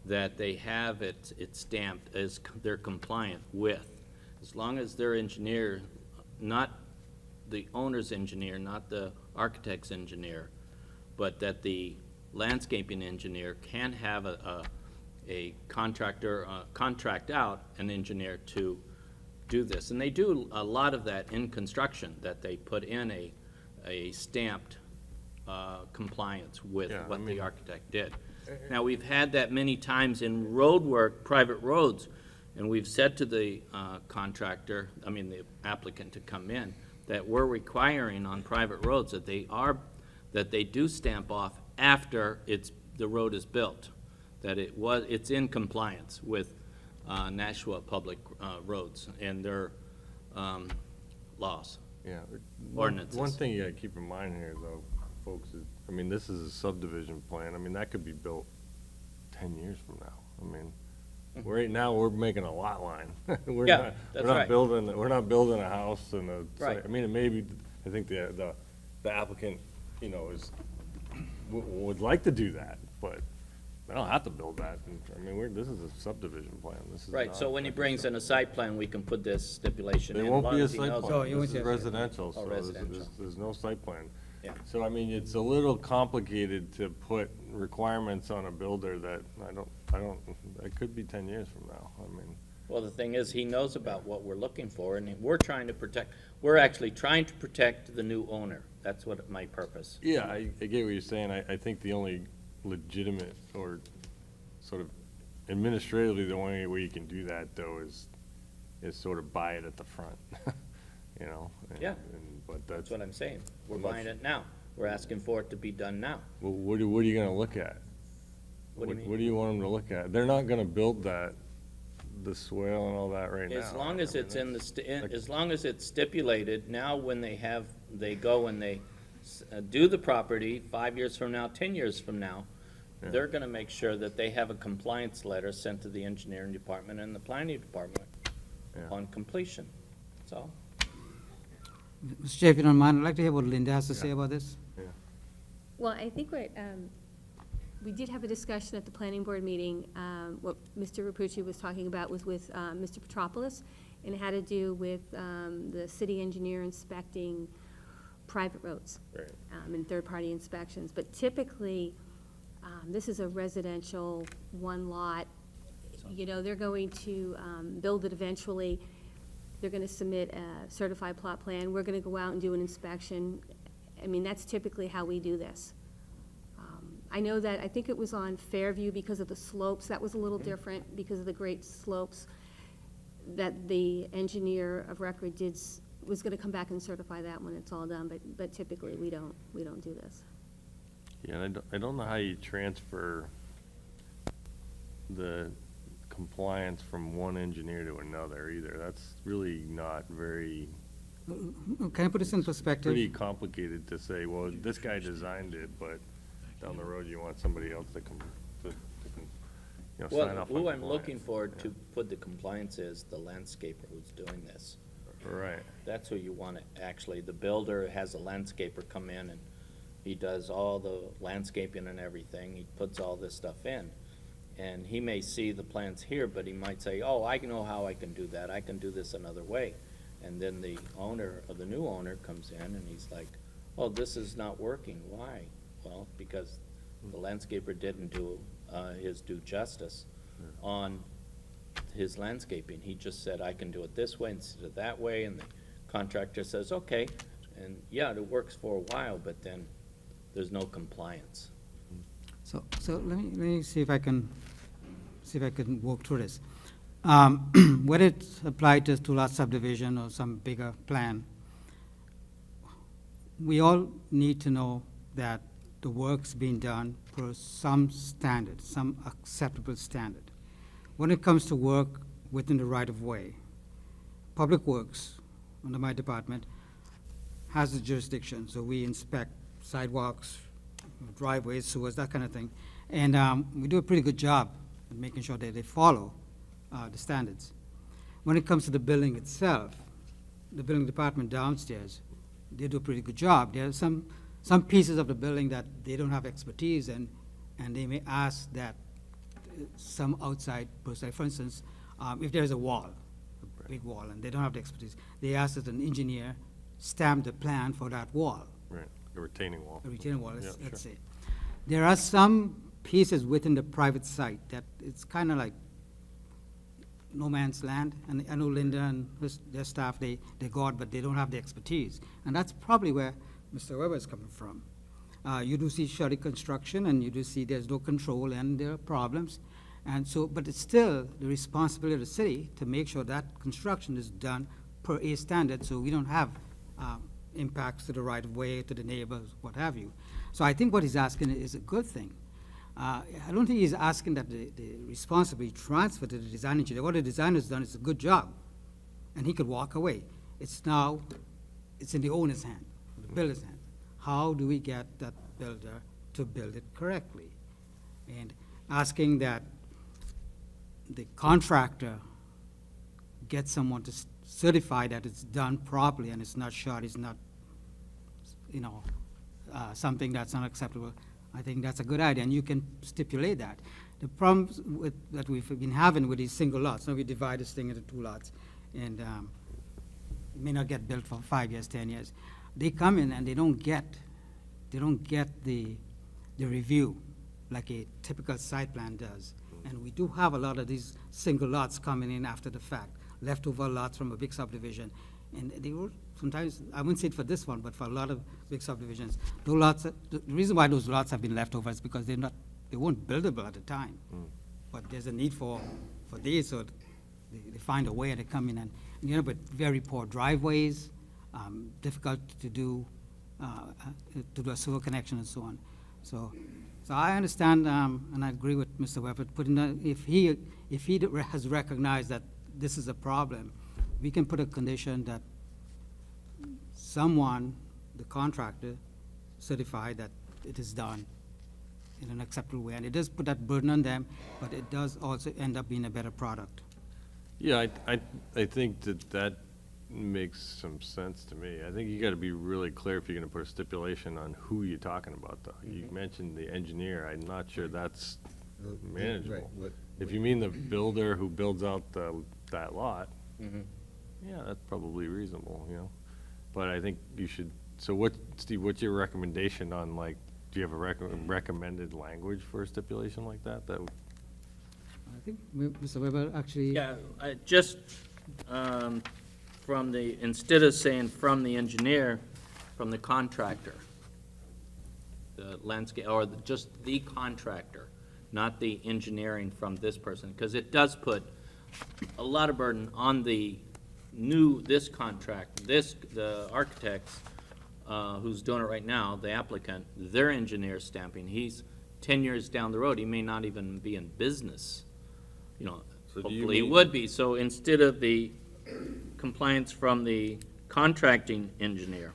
that they have it stamped as they're compliant with. As long as their engineer, not the owner's engineer, not the architect's engineer, but that the landscaping engineer can have a contractor contract out an engineer to do this. And they do a lot of that in construction, that they put in a stamped compliance with Yeah, what I the mean- architect did. Now, we've had that many times in road work, private roads, and we've said to the contractor, I mean, the applicant to come in, that we're requiring on private roads that they do stamp off after the road is built, that it's in compliance with Nashua public roads and their laws. Yeah. Ordinances. One thing you gotta keep in mind here, though, folks, is, I mean, this is a subdivision plan. I mean, that could be built 10 years from now. I mean, right now, we're making a lot line. We're Yeah, not- that's We're not right. building a house and a. Right. I mean, it may be, I think the applicant, would like to do that, but they don't have to build that. And, I mean, this is a subdivision plan. This is Right, not so when he like a brings in a site plan, we can put this stipulation There in. won't as be long a as he site knows plan. it. you won't This is see a- residential, Oh, so residential. there's no site plan. Yeah. So, I mean, it's a little complicated to put requirements on a builder that it could be 10 years from now. I mean, Well, the thing is, he knows about what we're looking for, and we're actually trying to protect the new owner. That's what my purpose. yeah, I get what you're saying. I think the only legitimate or sort of administratively, the only way you can do that, though, is sort of buy it at the front, and- Yeah. But That's that's, what I'm saying. We're Unless- buying it now. We're asking for it to be done now. well, what are you gonna look at? What do you mean? What do you want them to look at? They're not gonna build the swale and all that right now. As long as I mean, it's in the, that's- as long as it's stipulated, now when they go and they do the property 5 years from now, 10 years from now, Yeah. they're gonna make sure that they have a compliance letter sent to the engineering department and the planning department Yeah. on completion. That's all. Mr. Chair, if you don't mind, I'd like to hear what Linda has to say about this. Well, I think we did have a discussion at the planning board meeting. What Mr. Rapucci was talking about was with Mr. Petropoulos, and it had to do with the city engineer inspecting private roads. Right. And third-party inspections. But typically, this is a residential, one-lot. you know, they're going to build it eventually. They're gonna submit a certified plot plan. We're gonna go out and do an inspection. I mean, that's typically how we do this. I know that, I think it was on Fairview because of the slopes. That was a little different because of the great slopes that the engineer of record was gonna come back and certify that when it's all done, but typically we don't do this. Yeah, and I don't know how you transfer the compliance from one engineer to another either. That's really not very, Can I put this in perspective? pretty complicated to say, well, this guy designed it, but down the road you want somebody else to come, you know, sign Well, off on who I'm looking compliance. for to put the compliance is the landscaper who's doing this. Right. That's who you want to, actually, the builder has a landscaper come in and he does all the landscaping and everything, he puts all this stuff in. And he may see the plans here, but he might say, oh, I know how I can do that, I can do this another way. And then the owner, or the new owner comes in and he's like, oh, this is not working, why? Well, because the landscaper didn't do his due justice on his landscaping. He just said, I can do it this way instead of that way, and the contractor says, okay. And yeah, it works for a while, but then there's no compliance. So let me see if I can walk through this. Whether it's applied to two-lot subdivision or some bigger plan, we all need to know that the work's being done per some standard, some acceptable standard. When it comes to work within the right-of-way, Public Works, under my department, has the jurisdiction, so we inspect sidewalks, driveways, sewers, that kind of thing. And we do a pretty good job at making sure that they follow the standards. When it comes to the building itself, the building department downstairs, they do a pretty good job. There are some pieces of the building that they don't have expertise in, and they may ask that some outside person, for instance, if there's a wall, a big wall, and they don't have the expertise, they ask that an engineer stamp the plan for that wall. Right, a retaining wall. A retaining wall, Yeah, let's sure. say. There are some pieces within the private site that it's kind of like no man's land, and I know Linda and their staff, they go out, but they don't have the expertise. And that's probably where Mr. Weber is coming from. You do see shoddy construction, and you do see there's no control, and there are problems. And so, but it's still the responsibility of the city to make sure that construction is done per a standard, so we don't have impacts to the right-of-way, to the neighbors, what have you. So I think what he's asking is a good thing. I don't think he's asking that the responsibility transfer to the design engineer. What the designer's done is a good job, and he could walk away. It's in the owner's hand, the builder's hand. How do we get that builder to build it correctly? And asking that the contractor get someone to certify that it's done properly and it's not short, it's not, something that's unacceptable. I think that's a good idea, and you can stipulate that. The problems that we've been having with these single lots, now we divide this thing into two lots, and it may not get built for 5 years, 10 years. They come in and they don't get the review like a typical site plan does. And we do have a lot of these single lots coming in after the fact, leftover lots from a big subdivision. And they were sometimes, I wouldn't say it for this one, but for a lot of big subdivisions, those lots, the reason why those lots have been left over is because they weren't buildable at the time. But there's a need for these, so they find a way to come in and but very poor driveways, difficult to do a sewer connection and so on. So I understand, and I agree with Mr. Weber, if he has recognized that this is a problem, we can put a condition that someone, the contractor, certify that it is done in an acceptable way. And it does put that burden on them, but it does also end up being a better product. Yeah, I think that makes some sense to me. I think you gotta be really clear if you're gonna put a stipulation on who you're talking about, though. You mentioned the engineer, I'm not sure that's manageable. If you mean the builder who builds out that lot, yeah, that's probably reasonable, But I think you should, so Steve, what's your recommendation on, like, do you have a recommended language for a stipulation like that? I think Mr. Weber actually. Yeah, just from the, instead of saying from the engineer, from the contractor. The landscape, or just the contractor, not the engineering from this person, because it does put a lot of burden on the this contract, the architects, who's doing it right now, the applicant, their engineer stamping. He's 10 years down the road, he may not even be in business. You know, So do you hopefully he mean- would be. So instead of the compliance from the contracting engineer,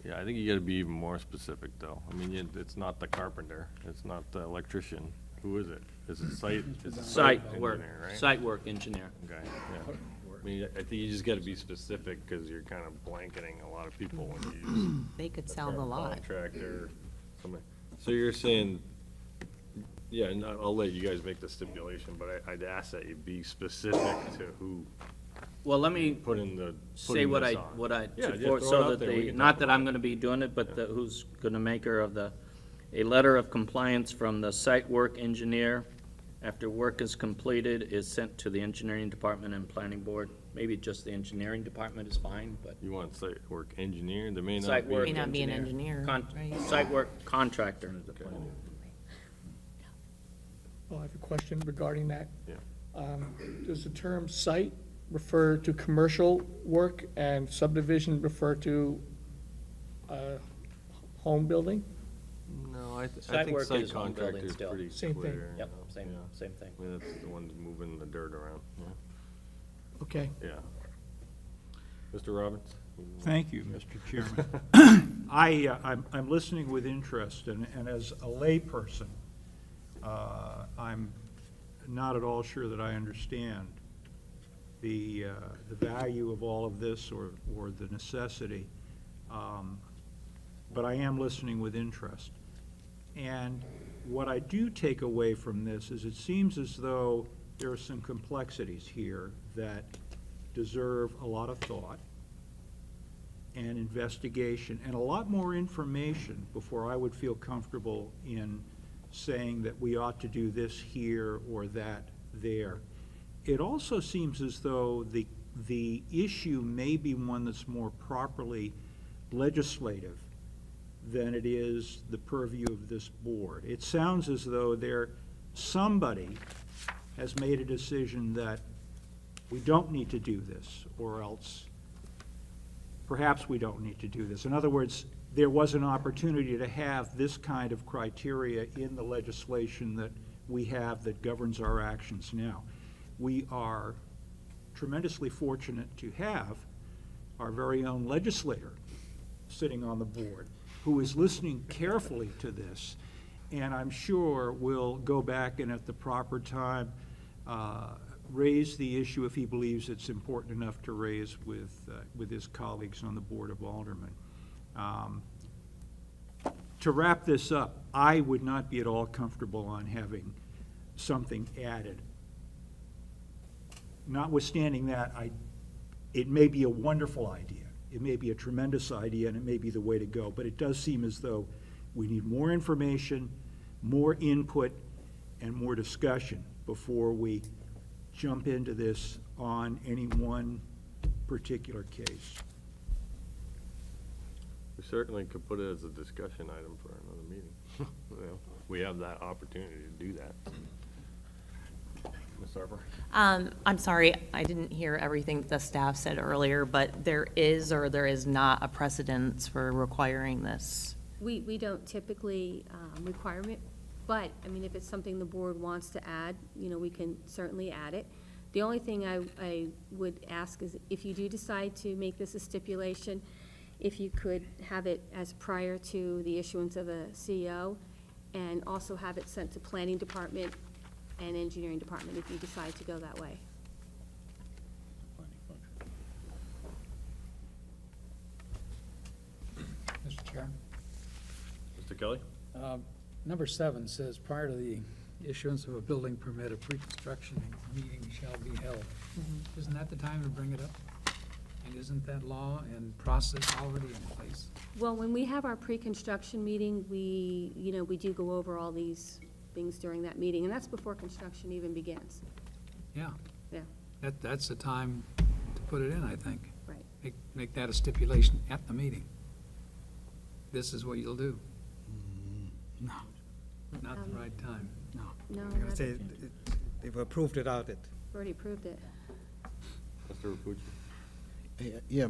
Yeah, I think you gotta be even more specific, though. I mean, it's not the carpenter, it's not the electrician. Who is it? Is it site? It's a site work, engineer, right? site work engineer. Okay, yeah. I mean, I think you just gotta be specific, because you're kind of blanketing a lot of people when you use. They could a sell the lot. Contractor, somebody. So you're saying, yeah, and I'll let you guys make the stipulation, but I'd ask that you be specific to who Well, let me put in the, say putting what this I, on. what I, Yeah, just for- throw it so out that there, we the, can not talk that about I'm gonna be doing it, but who's gonna make her of a letter of compliance from the site work engineer after work is completed is sent to the engineering department and planning board. Maybe just the engineering department is fine, but You want site work engineer, there may not Site be. work May not be an engineer, right? site work contractor. Well, I have a question regarding that. Yeah. Does the term site refer to commercial work and subdivision refer to home building? No, I Site think work site is home building contractor is still. pretty Same thing. clear. Yep, you know, same, yeah. same thing. I mean, that's the one moving the dirt around, Okay. yeah. Mr. Robbins? Thank you, Mr. Chairman. I'm listening with interest, and as a layperson, I'm not at all sure that I understand the value of all of this or the necessity. But I am listening with interest. And what I do take away from this is it seems as though there are some complexities here that deserve a lot of thought and investigation and a lot more information before I would feel comfortable in saying that we ought to do this here or that there. It also seems as though the issue may be one that's more properly legislative than it is the purview of this board. It sounds as though somebody has made a decision that we don't need to do this, or else perhaps we don't need to do this. In other words, there was an opportunity to have this kind of criteria in the legislation that we have that governs our actions now. We are tremendously fortunate to have our very own legislator sitting on the board, who is listening carefully to this, and I'm sure will go back and at the proper time raise the issue if he believes it's important enough to raise with his colleagues on the Board of Aldermen. To wrap this up, I would not be at all comfortable on having something added. Notwithstanding that, it may be a wonderful idea. It may be a tremendous idea, and it may be the way to go, but it does seem as though we need more information, more input, and more discussion before we jump into this on any one particular case. We certainly could put it as a discussion item for another meeting. You know, we have that opportunity to do that. Ms. Harper? I'm sorry, I didn't hear everything the staff said earlier, but there is or there is not a precedence for requiring this. We don't typically require it, but, I mean, if it's something the board wants to add, you know, we can certainly add it. The only thing I would ask is if you do decide to make this a stipulation, if you could have it as prior to the issuance of a CO, and also have it sent to planning department and engineering department if you decide to go that way. Mr. Chair. Mr. Kelly? Number 7 says, prior to the issuance of a building permit, a pre-construction meeting shall be held. Isn't that the time to bring it up? And isn't that law and process already in place? Well, when we have our pre-construction meeting, we do go over all these things during that meeting, and that's before construction even begins. Yeah, Yeah, that's the time to put it in, I think. right. Make that a stipulation at the meeting. This is what you'll do. No, Not the right time. no. No, I'm gonna not- say, they've approved it out it. Already approved it. Mr. Rapucci? Yeah,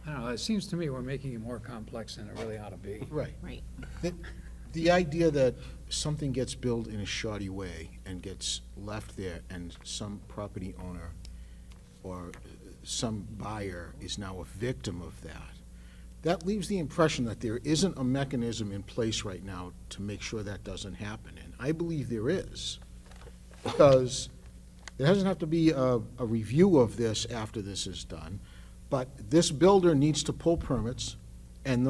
I don't know, it seems to me we're making it more complex than it really ought to be. right. Right. The idea that something gets built in a shoddy way and gets left there, and some property owner or some buyer is now a victim of that, that leaves the impression that there isn't a mechanism in place right now to make sure that doesn't happen. And I believe there is, because there doesn't have to be a review of this after this is done, but this builder needs to pull permits, and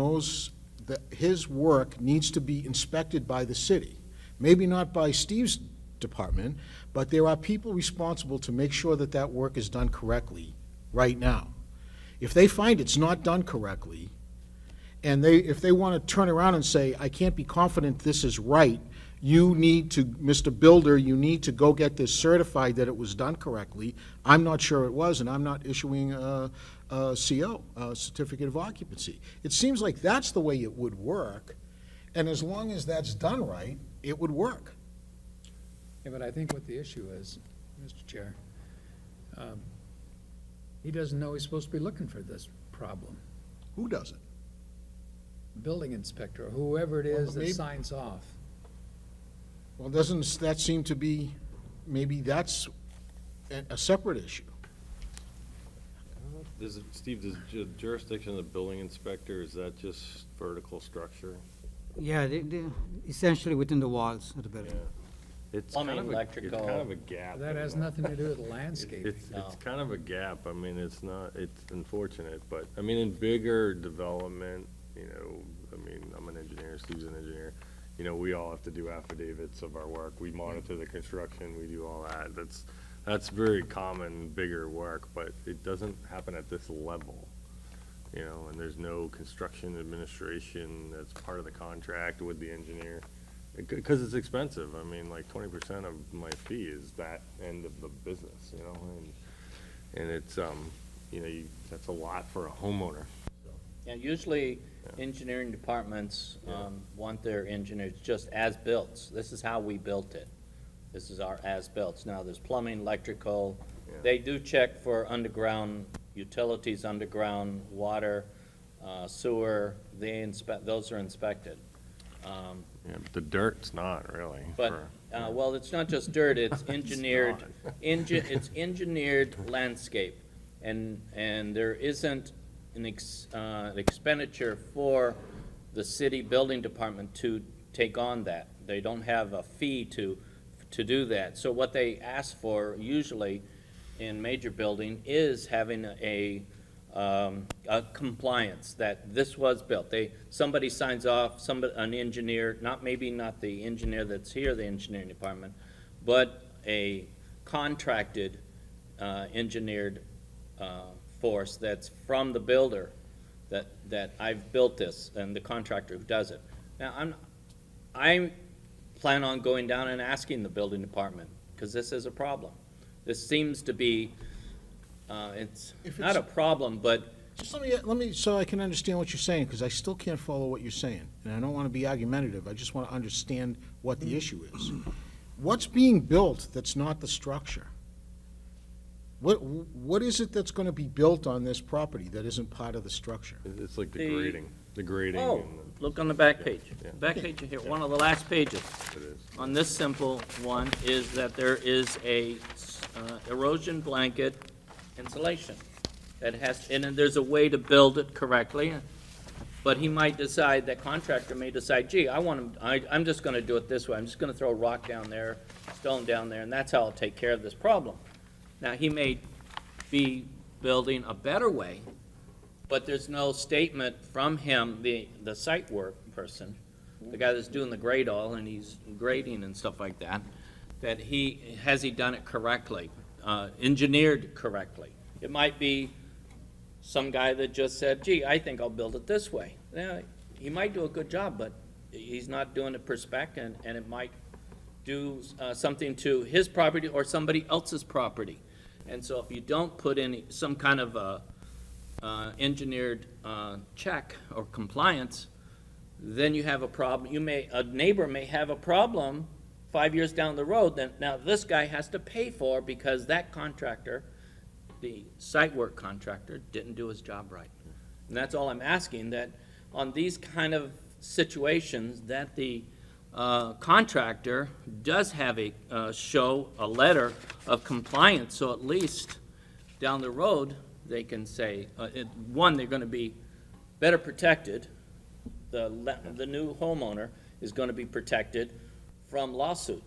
his work needs to be inspected by the city. Maybe not by Steve's department, but there are people responsible to make sure that that work is done correctly right now. If they find it's not done correctly, and if they want to turn around and say, I can't be confident this is right, you need to, Mr. Builder, you need to go get this certified that it was done correctly. I'm not sure it was, and I'm not issuing a CO, a certificate of occupancy. It seems like that's the way it would work, and as long as that's done right, it would work. Yeah, but I think what the issue is, Mr. Chair, he doesn't know he's supposed to be looking for this problem. Who does it? Building inspector, or whoever it Well, is that maybe- signs off. Well, doesn't that seem to be, maybe that's a separate issue? Steve, does jurisdiction of the building inspector, is that just vertical structure? Yeah, they essentially within the walls of the building. It's Plumbing, kind of electrical. It's kind of a gap. That has nothing to do with landscape. It's No. kind of a gap. I mean, it's unfortunate, but, I mean, in bigger development, you know, I mean, I'm an engineer, Steve's an engineer. You know, we all have to do affidavits of our work. We monitor the construction, we do all that. That's very common, bigger work, but it doesn't happen at this level. You know, and there's no construction administration that's part of the contract with the engineer. Because it's expensive. I mean, like 20% of my fee is that end of the business, you know, and it's, you know, that's a lot for a homeowner. Yeah, usually engineering departments want their engineers just as-built. This is how we built it. This is our as-built. Now, there's plumbing, electrical. Yeah. They do check for underground utilities, underground water, sewer. Those are inspected. Yeah, but the dirt's not really. But, for- well, it's not just dirt, it's engineered, it's engineered landscape. And there isn't an expenditure for the city building department to take on that. They don't have a fee to do that. So what they ask for usually in major building is having a compliance, that this was built. Somebody signs off, an engineer, maybe not the engineer that's here, the engineering department, but a contracted, engineered, force that's from the builder, that I've built this, and the contractor who does it. Now, I plan on going down and asking the building department, because this is a problem. This seems to be, it's If not a it's- problem, but Just let me, so I can understand what you're saying, because I still can't follow what you're saying. And I don't want to be argumentative, I just want to understand what the issue is. What's being built that's not the structure? What is it that's going to be built on this property that isn't part of the structure? It's like The- the grading oh, and look on the back page. Yeah. Back page here, one of the last pages. it is. On this simple one is that there is a erosion blanket insulation that has, and then there's a way to build it correctly, but he might decide, that contractor may decide, gee, I'm just gonna do it this way, I'm just gonna throw rock down there, stone down there, and that's how I'll take care of this problem. Now, he may be building a better way, but there's no statement from him, the site work person, the guy that's doing the grade all, and he's grading and stuff like that, that has he done it correctly, engineered correctly? It might be some guy that just said, gee, I think I'll build it this way. Now, he might do a good job, but he's not doing it per spec, and it might do something to his property or somebody else's property. And so if you don't put in some kind of a engineered check or compliance, then you have a problem. A neighbor may have a problem 5 years down the road, then now this guy has to pay for because that contractor, the site work contractor, didn't do his job right. And that's all I'm asking, that on these kind of situations, that the contractor does have show a letter of compliance, so at least down the road, they can say, one, they're gonna be better protected. The new homeowner is gonna be protected from lawsuit.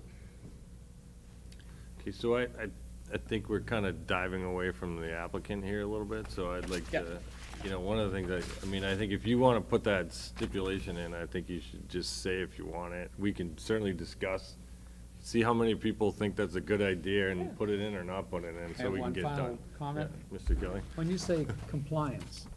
Okay, so I think we're kind of diving away from the applicant here a little bit, so I'd like to, one of the things I think if you want to put that stipulation in, I think you should just say if you want it. We can certainly discuss, see how many people think that's a good idea and put it in or not put it in, so have we can one get final done. comment. Yeah, Mr. Kelly? When you say compliance,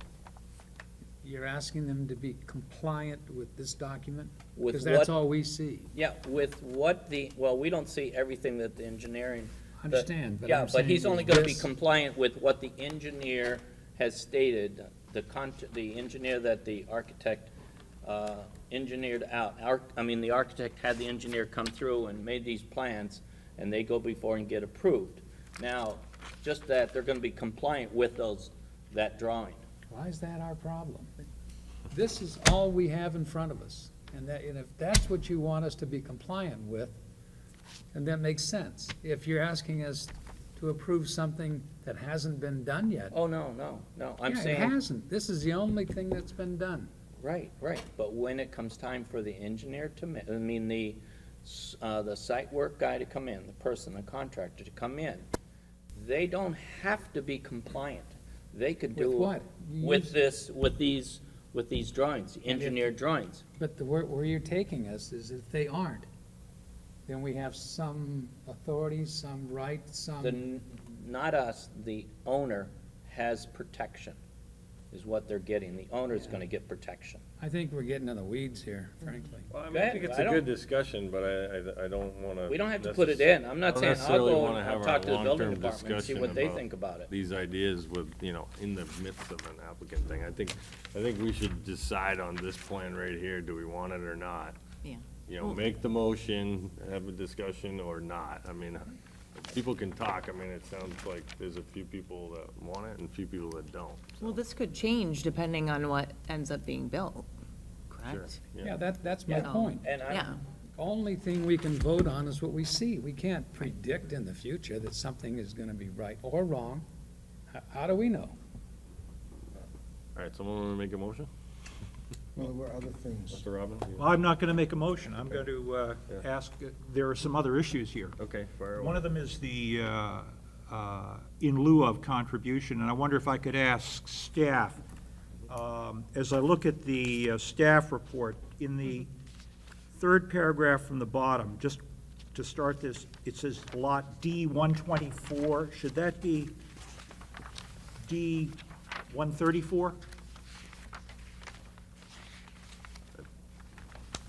you're asking them to be compliant with this document? With Because that's what- all we see. Yeah, with what we don't see everything that the engineering. I understand, but Yeah, I'm but saying he's only is gonna be this- compliant with what the engineer has stated, the engineer that the architect engineered out. The architect had the engineer come through and made these plans, and they go before and get approved. Now, just that they're gonna be compliant with that drawing. Why is that our problem? This is all we have in front of us, and if that's what you want us to be compliant with, then that makes sense. If you're asking us to approve something that hasn't been done yet. Oh, no, I'm saying. Yeah, it hasn't. This is the only thing that's been done. Right, but when it comes time for the engineer the site work guy to come in, the contractor to come in, they don't have to be compliant. They could do. With what? With these drawings, engineered drawings. But where you're taking us is if they aren't, then we have some authority, some right, Not us, the owner has protection, is what they're getting. The owner's gonna get protection. I think we're getting in the weeds here, frankly. Well, I think it's a good discussion, but I don't want to. We don't have to put it in. I'm not saying I'll go and I'll talk to the building long-term department and see discussion what they about think about it. These ideas with, in the midst of an applicant thing. I think we should decide on this plan right here, do we want it or not? Yeah. Make the motion, have a discussion or not. People can talk. It sounds like there's a few people that want it and a few people that don't. Well, this could change depending on what ends up being built, Sure, correct? Yeah, that's my Yeah. point. And Yeah. Only thing we can vote on is what we see. We can't predict in the future that something is gonna be right or wrong. How do we know? All right, someone want to make a motion? Well, there were other things. Mr. Robbins? Well, I'm not going to make a motion. I'm going to ask, there are some other issues here. Okay, fire away. One of them is the in lieu of contribution, and I wonder if I could ask staff, as I look at the staff report, in the third paragraph from the bottom, just to start this, it says Lot D 124. Should that be D 134?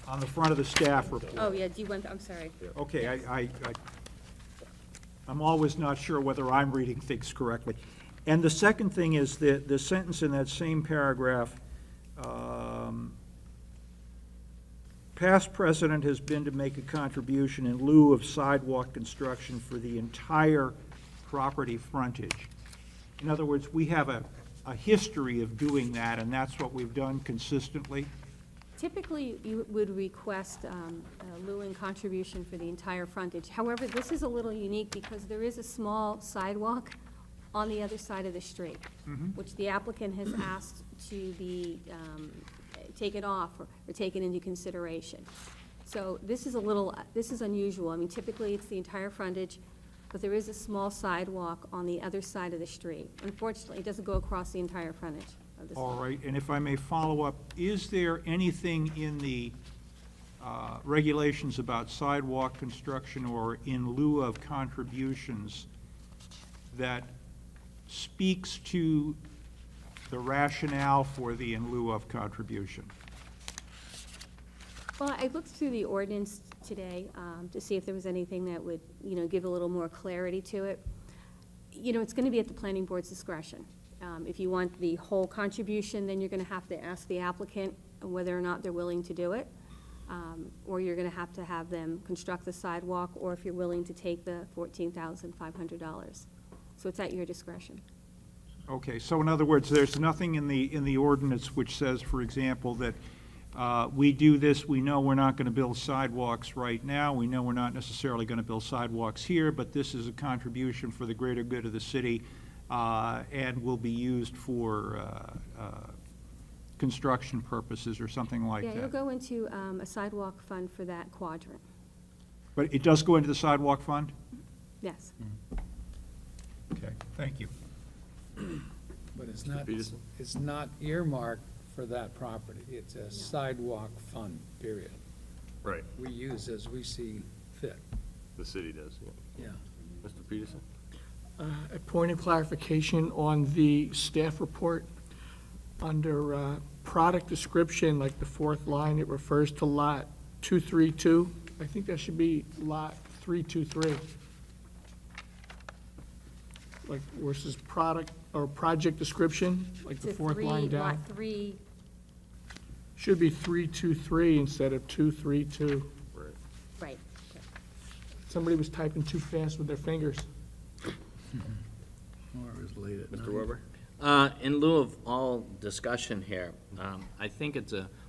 On the front of the staff report. Oh, yeah, I'm sorry. Okay, I'm always not sure whether I'm reading things correctly. And the second thing is the sentence in that same paragraph, past precedent has been to make a contribution in lieu of sidewalk construction for the entire property frontage. In other words, we have a history of doing that, and that's what we've done consistently. Typically, you would request a lieu and contribution for the entire frontage. However, this is a little unique because there is a small sidewalk on the other side of the street, which the applicant has asked to be taken off or taken into consideration. So this is unusual. Typically, it's the entire frontage, but there is a small sidewalk on the other side of the street. Unfortunately, it doesn't go across the entire frontage of the street. All right, and if I may follow up, is there anything in the regulations about sidewalk construction or in lieu of contributions that speaks to the rationale for the in lieu of contribution? Well, I looked through the ordinance today, to see if there was anything that would, give a little more clarity to it. It's gonna be at the planning board's discretion. If you want the whole contribution, then you're gonna have to ask the applicant whether or not they're willing to do it. Or you're gonna have to have them construct the sidewalk, or if you're willing to take the $14,500. So it's at your discretion. Okay, so in other words, there's nothing in the ordinance which says, for example, that we do this, we know we're not going to build sidewalks right now, we know we're not necessarily going to build sidewalks here, but this is a contribution for the greater good of the city, and will be used for construction purposes or something like Yeah, you'll that. go into a sidewalk fund for that quadrant, But it does go into the sidewalk fund? yes. Okay, thank you. But Peterson? it's not earmarked for that property. It's a sidewalk fund, period. Right, We use as we see fit, the city does, yeah. yeah. Mr. Peterson? A point of clarification on the staff report. Under product description, like the fourth line, it refers to lot 232. I think that should be lot 323. Like versus product or project description, like the It's a fourth line down. lot three, Should be 323 instead of 232. Right. right. Somebody was typing too fast with their fingers. Or it was late at night. Mr. Weber? In lieu of all discussion here, I think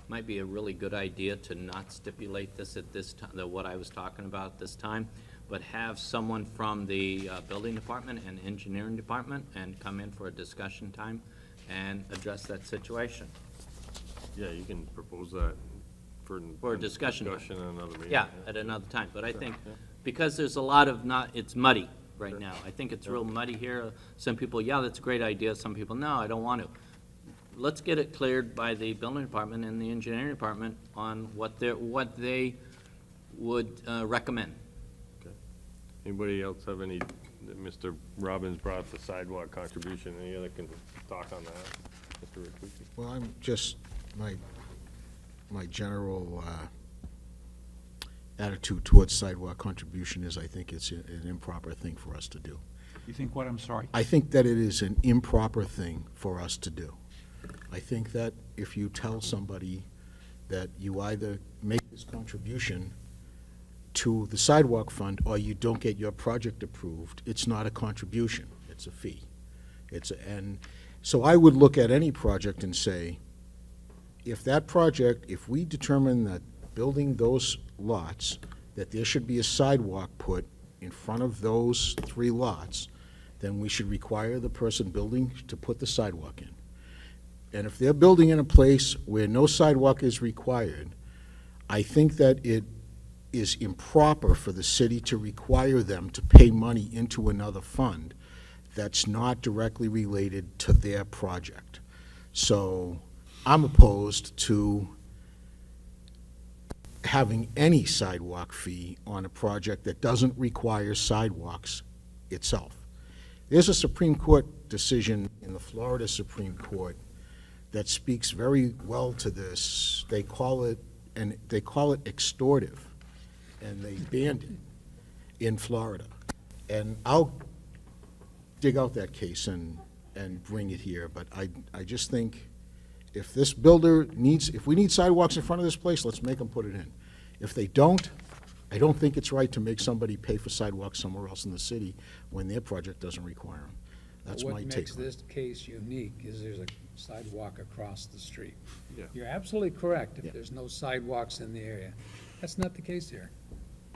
might be a really good idea to not stipulate this at this time, what I was talking about this time, but have someone from the building department and engineering department and come in for a discussion time and address that situation. Yeah, you can propose that for. For a discussion. Discussion in another meeting. Yeah, at another time, but I Sure, think, yeah. because there's a lot of it's muddy right Sure. now. I think it's real muddy here. Some people, yeah, that's a great idea. Some people, no, I don't want to. Let's get it cleared by the building department and the engineering department on what they would recommend. Okay. Anybody else have any, Mr. Robbins brought up the sidewalk contribution, any other can talk on that? Mr. Rakucci? Well, I'm just, my general attitude towards sidewalk contribution is I think it's an improper thing for us to do. You think what, I'm sorry? I think that it is an improper thing for us to do. I think that if you tell somebody that you either make this contribution to the sidewalk fund or you don't get your project approved, it's not a contribution, it's a fee. And so I would look at any project and say, if that project, if we determine that building those lots, that there should be a sidewalk put in front of those 3 lots, then we should require the person building to put the sidewalk in. And if they're building in a place where no sidewalk is required, I think that it is improper for the city to require them to pay money into another fund that's not directly related to their project. So I'm opposed to having any sidewalk fee on a project that doesn't require sidewalks itself. There's a Supreme Court decision in the Florida Supreme Court that speaks very well to this. They call it extortive, and they banned it in Florida. And I'll dig out that case and bring it here, but I just think if this builder if we need sidewalks in front of this place, let's make them put it in. If they don't, I don't think it's right to make somebody pay for sidewalks somewhere else in the city when their project doesn't require them. That's my What take makes on it. this case unique is there's a sidewalk across the street. Yeah. You're absolutely correct Yeah. if there's no sidewalks in the area. That's not the case here.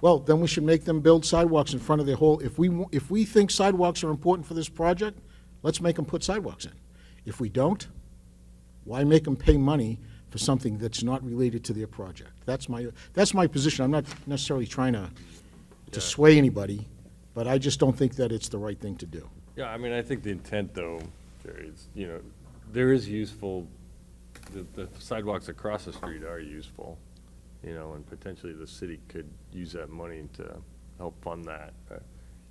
Well, then we should make them build sidewalks in front of their whole, if we think sidewalks are important for this project, let's make them put sidewalks in. If we don't, why make them pay money for something that's not related to their project? That's my position. I'm not necessarily trying to sway anybody, but I just don't think that it's the right thing to do. Yeah, I mean, I think the intent, though, Jerry, is, there is useful, the sidewalks across the street are useful, and potentially the city could use that money to help fund that.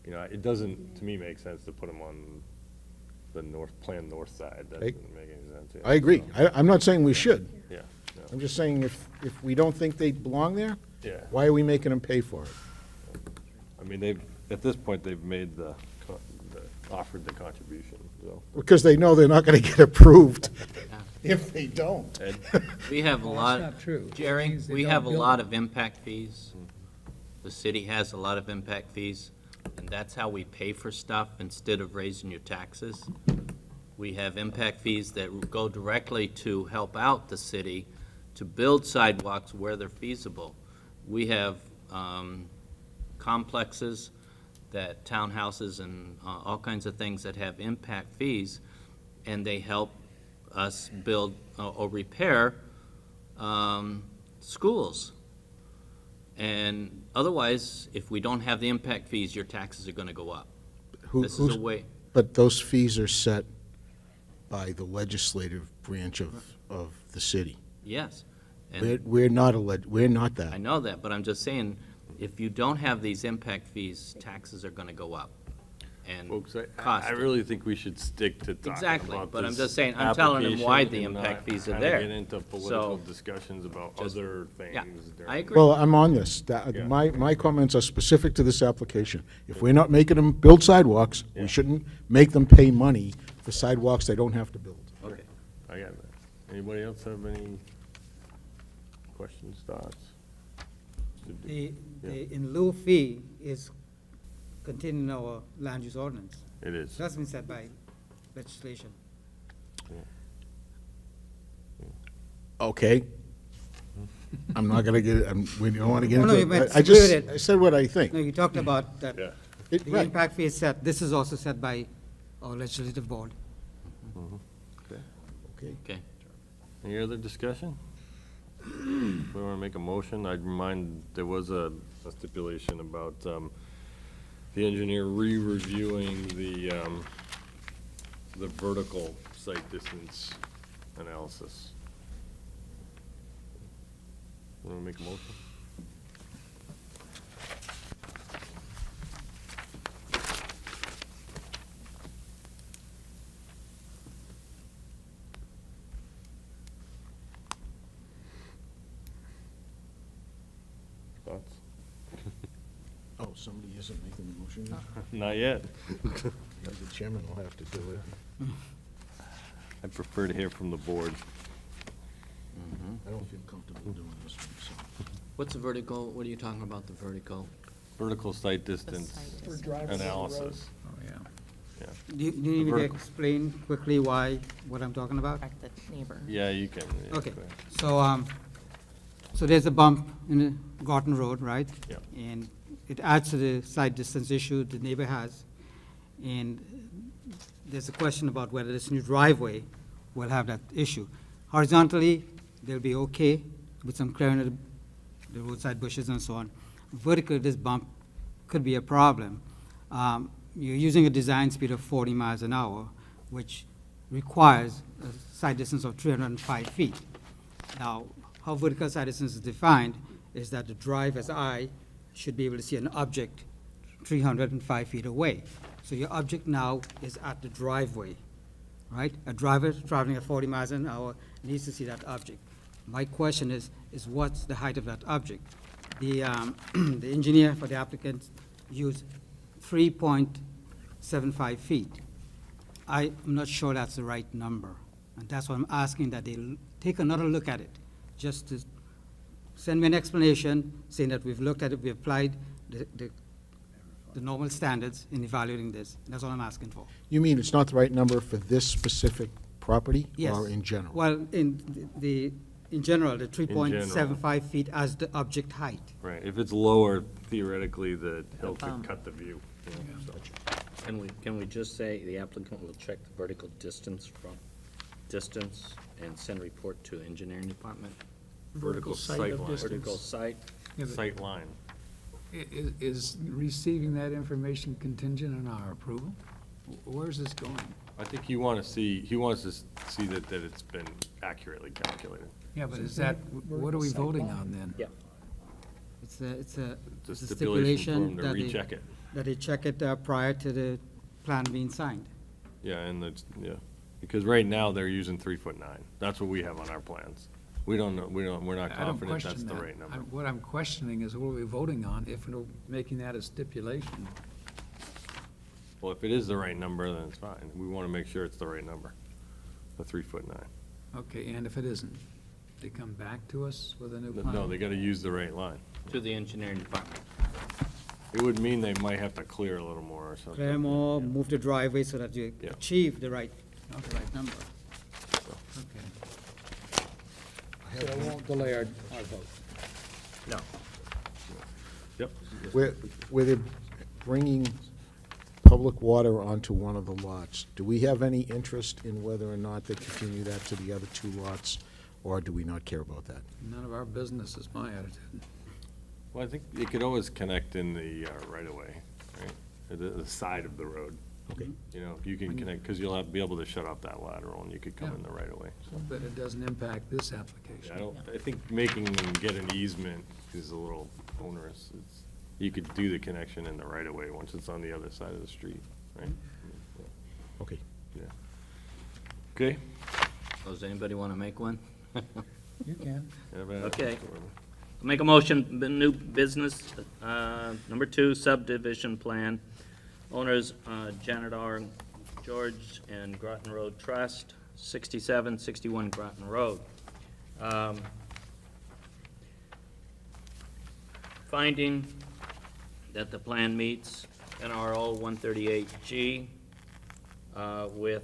It doesn't, to me, make sense to put them on the planned north side. That doesn't make any sense. I agree. I'm not saying we should. Yeah. I'm just saying, if we don't think they belong there, Yeah. why are we making them pay for it? I mean, at this point, they've made offered the contribution, so. Because they know they're not gonna get approved if they don't. Ed? We have a lot. That's not true. Jerry, It means they we don't have a build lot it. of impact fees. The city has a lot of impact fees, and that's how we pay for stuff instead of raising your taxes. We have impact fees that go directly to help out the city to build sidewalks where they're feasible. We have complexes, that townhouses and all kinds of things that have impact fees, and they help us build or repair schools. And otherwise, if we don't have the impact fees, your taxes are gonna go up. This is a way, But those fees are set by the legislative branch of the city. yes. And We're not we're not I that. know that, but I'm just saying, if you don't have these impact fees, taxes are gonna go up. And Folks, cost. I really think we should stick to talking Exactly, about but I'm this just saying, I'm telling them why the application and impact not fees are kinda there. get into political So, discussions about just- other things. yeah, during- I agree. Well, I'm on this. Yeah. My comments are specific to this application. If we're not making them build sidewalks, Yeah. we shouldn't make them pay money for sidewalks they don't have to build. Okay. I got that. Anybody else have any questions, thoughts? The Yeah. in lieu fee is contained in our land use ordinance. It is. That's been set by legislation. Okay. I'm not gonna we don't wanna get Oh, no, into you meant it. I dispute just, it. I said what I think. No, you talked about that, Yeah. the Right. impact fee is set, this is also set by our legislative board. Okay. Okay. Any other discussion? If we want to make a motion, I'd remind, there was a stipulation about the engineer re-reviewing the vertical site distance analysis. Want to make a motion? Thoughts? Oh, somebody isn't making the motion yet? Not yet. The chairman will have to do it. I prefer to hear from the board. I don't feel comfortable doing this one, so. What's the vertical, what are you talking about, the vertical? Vertical site distance For drivers on the road. analysis. Oh, yeah. Yeah. Do you need me to vertical. explain quickly why, what I'm talking about? Correct the neighbor. Yeah, you can. yeah, Okay, go ahead. so, so there's a bump in Gorton Road, right? Yeah. And it adds to the side distance issue the neighbor has. And there's a question about whether this new driveway will have that issue. Horizontally, they'll be okay with some clearing of the roadside bushes and so on. Vertically, this bump could be a problem. You're using a design speed of 40 miles an hour, which requires a side distance of 305 feet. Now, how vertical side distance is defined is that the driver's eye should be able to see an object 305 feet away. So your object now is at the driveway, right? A driver traveling at 40 miles an hour needs to see that object. My question is what's the height of that object? The the engineer for the applicant used 3.75 feet. I'm not sure that's the right number, and that's why I'm asking that they take another look at it, just to send me an explanation saying that we've looked at it, we applied the normal standards in evaluating this. That's all I'm asking for. You mean it's not the right number for this specific property? Yes. Or in general? Well, in general, the 3.75 feet as the object height. Right, if it's lower, theoretically, the hill could cut the view. you know, so. Can we just say the applicant will check the vertical distance and send report to engineering department? Vertical site sight of line. distance. Vertical site, Yeah, but Sight line. Is receiving that information contingent on our approval? Where's this going? I think he wants to see that it's been accurately calculated. Yeah, but is that, what are we voting on then? yeah. It's a It's a it's a stipulation for him stipulation to that recheck it. they check it prior to the plan being signed. Yeah, and that's, yeah, because right now they're using 3'9". That's what we have on our plans. We don't know, we're not I don't confident that's question the that. right number. What I'm questioning is what are we voting on if we're making that a stipulation? Well, if it is the right number, then it's fine. We want to make sure it's the right number, the 3'9". Okay, and if it isn't, they come back to us with a new plan? No, they got to use the right line. To the engineering department. It would mean they might have to clear a little more or something. Clear more, move the driveway so that you Yeah. achieve the right number. Okay. So I won't delay our vote. No. Yep. Where they're bringing public water onto one of the lots, do we have any interest in whether or not they continue that to the other two lots, or do we not care about that? None of our business is my attitude. Well, I think you could always connect in the right-of-way, right? The side of the road. Okay. You know, you can connect, because you'll have to be able to shut off that lateral, and you could come in the right-of-way. But it doesn't impact this application. I think making them get an easement is a little onerous. You could do the connection in the right-of-way once it's on the other side of the street, right? Okay. Yeah. Okay? Does anybody want to make one? You can. Okay. Make a motion, new business, number 2, subdivision plan. Owners, Janet R. George and Groton Road Trust, 6761 Groton Road. Finding that the plan meets NRO 138G with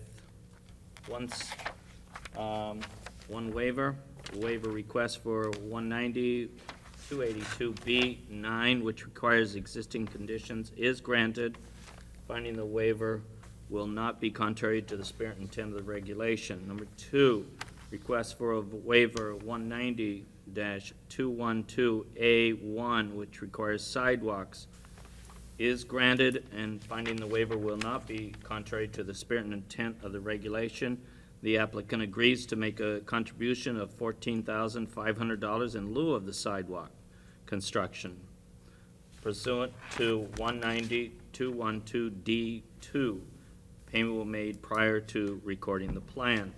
one waiver request for 190-282B9, which requires existing conditions, is granted. Finding the waiver will not be contrary to the spirit and intent of the regulation. Number 2, request for a waiver 190-212A1, which requires sidewalks, is granted, and finding the waiver will not be contrary to the spirit and intent of the regulation. The applicant agrees to make a contribution of $14,500 in lieu of the sidewalk construction pursuant to 190-212D2. Payment will be made prior to recording the plan.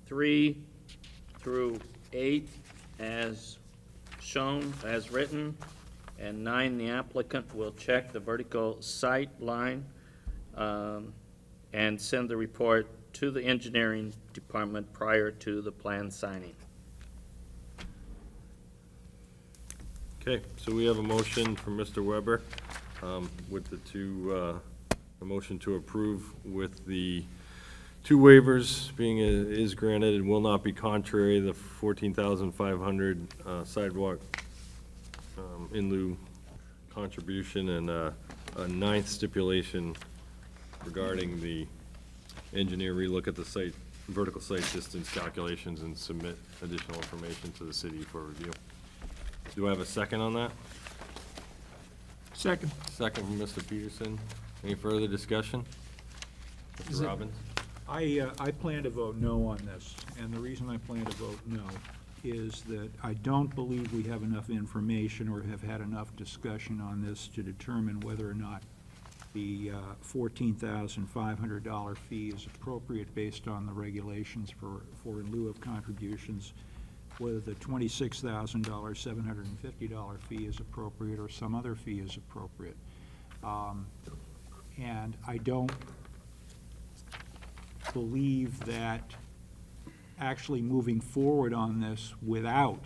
3 through 8 as shown, as written, and 9, the applicant will check the vertical sight line and send the report to the engineering department prior to the plan signing. Okay, so we have a motion from Mr. Weber with the two, a motion to approve with the 2 waivers being is granted and will not be contrary, the 14,500 sidewalk in lieu contribution, and a 9th stipulation regarding the engineer relook at the site, vertical site distance calculations and submit additional information to the city for review. Do I have a second on that? Second. Second from Mr. Peterson. Any further discussion? Is Mr. it- Robbins? I plan to vote no on this, and the reason I plan to vote no is that I don't believe we have enough information or have had enough discussion on this to determine whether or not the $14,500 fee is appropriate based on the regulations for in lieu of contributions, whether the $26,000, $750 fee is appropriate or some other fee is appropriate. And I don't believe that actually moving forward on this without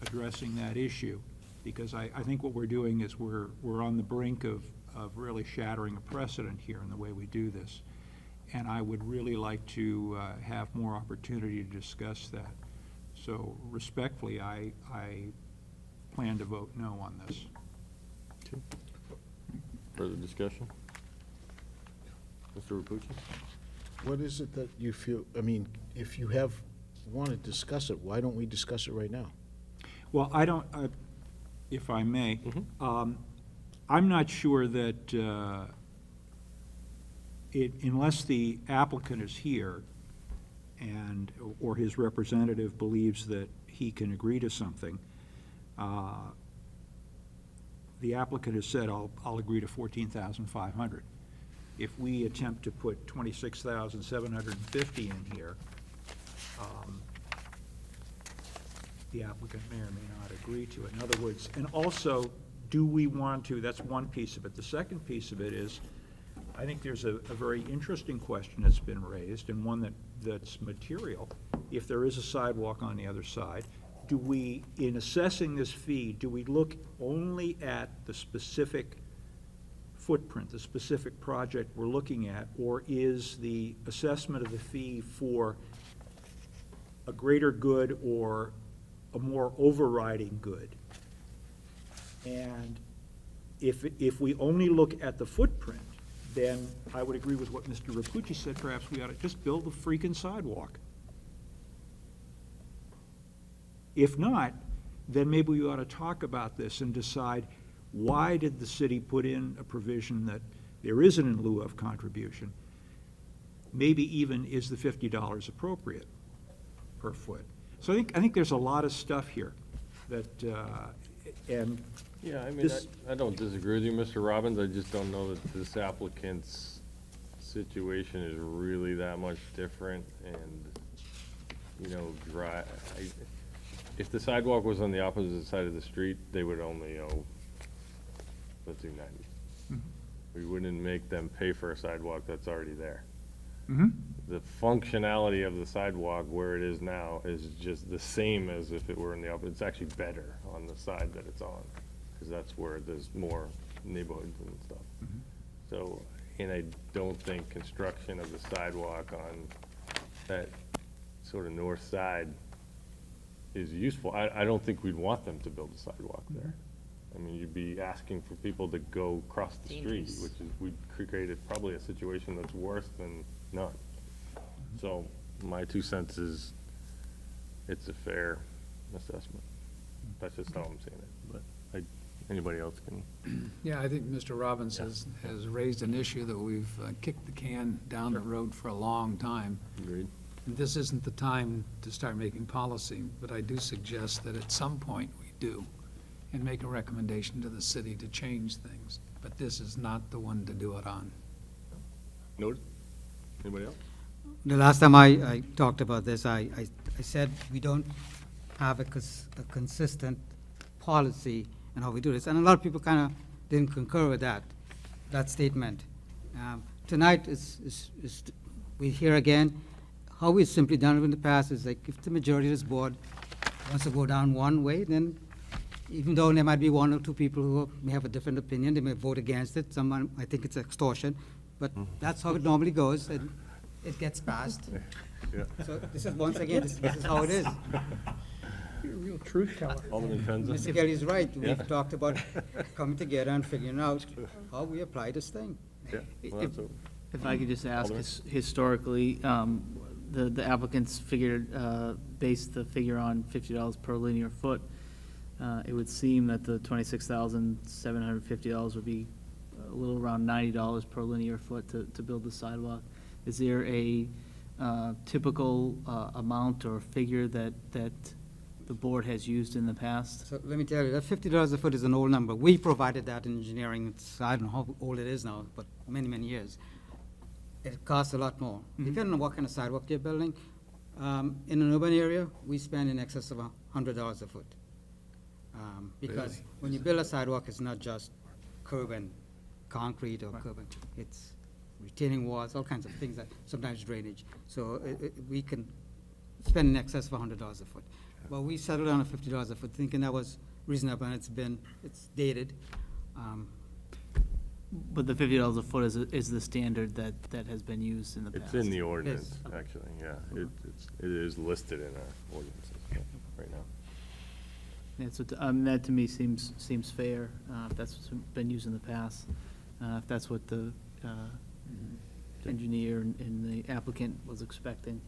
addressing that issue, because I think what we're doing is we're on the brink of really shattering a precedent here in the way we do this. And I would really like to have more opportunity to discuss that. So respectfully, I plan to vote no on this. Further discussion? Mr. Rapucci? What is it that you feel, I mean, if you want to discuss it, why don't we discuss it right now? Well, I don't, if I may, I'm not sure that unless the applicant is here and, or his representative believes that he can agree to something, the applicant has said, I'll agree to $14,500. if we attempt to put 26,750 in here, the applicant may or may not agree to it. In other words, and also, do we want to, that's one piece of it. The second piece of it is, I think there's a very interesting question that's been raised, and one that's material. If there is a sidewalk on the other side, do we, in assessing this fee, do we look only at the specific footprint, the specific project we're looking at, or is the assessment of the fee for a greater good or a more overriding good? And if we only look at the footprint, then I would agree with what Mr. Rapucci said, perhaps we ought to just build the freaking sidewalk. If not, then maybe we ought to talk about this and decide, why did the city put in a provision that there is an in lieu of contribution? Maybe even, is the $50 appropriate per foot? So I think there's a lot of stuff here that, and Yeah, I mean, This- I don't disagree with you, Mr. Robbins, I just don't know that this applicant's situation is really that much different, and, you know, if the sidewalk was on the opposite side of the street, they would only owe, let's do 90. We wouldn't make them pay for a sidewalk that's already there. The functionality of the sidewalk where it is now is just the same as if it were in the opposite. It's actually better on the side that it's on, because that's where there's more neighborhoods and stuff. So, and I don't think construction of the sidewalk on that sort of north side is useful. I don't think we'd want them to build a sidewalk there. I mean, you'd be asking for people to go across the street, Dangerous. which is, we'd created probably a situation that's worse than none. So, my 2 cents is, it's a fair assessment. That's just how I'm seeing it, but anybody else can. Yeah, I think Mr. Robbins has raised an issue that we've kicked the can down the road for a long time. Agreed. And this isn't the time to start making policy, but I do suggest that at some point we do, and make a recommendation to the city to change things. But this is not the one to do it on. Noted? Anybody else? The last time I talked about this, I said we don't have a consistent policy in how we do this. And a lot of people kind of didn't concur with that statement. Tonight we hear again, how we've simply done it in the past is like, if the majority of this board wants to go down one way, then even though there might be 1 or 2 people who may have a different opinion, they may vote against it. Someone might think it's extortion, but that's how it normally goes, and it gets passed. Yeah. So this is, once again, this is how it is. You're a real truth teller. Alderman Penza? Mr. Kelly is right. Yeah. We've talked about coming together and figuring out how we apply this thing. Yeah. Well, that's a- If I could just ask, Alderman? historically, the applicants based the figure on $50 per linear foot. It would seem that the $26,750 would be a little around $90 per linear foot to build the sidewalk. Is there a typical amount or figure that the board has used in the past? So let me tell you, that $50 a foot is an old number. We provided that in engineering. It's, I don't know how old it is now, but many, many years. It costs a lot more. Depending on what kind of sidewalk you're building. In an urban area, we spend in excess of $100 a foot. Because when you build a sidewalk, it's not just curb and concrete or curb and, it's retaining walls, all kinds of things, that sometimes drainage. So we can spend in excess of $100 a foot. But we settled on a $50 a foot, thinking that was reasonable, and it's dated. But the $50 a foot is the standard that has been used in the past? It's in the ordinance, actually, yeah. It is listed in our ordinances right now. Yeah, so that to me seems fair, if that's what's been used in the past. If that's what the engineer and the applicant was expecting,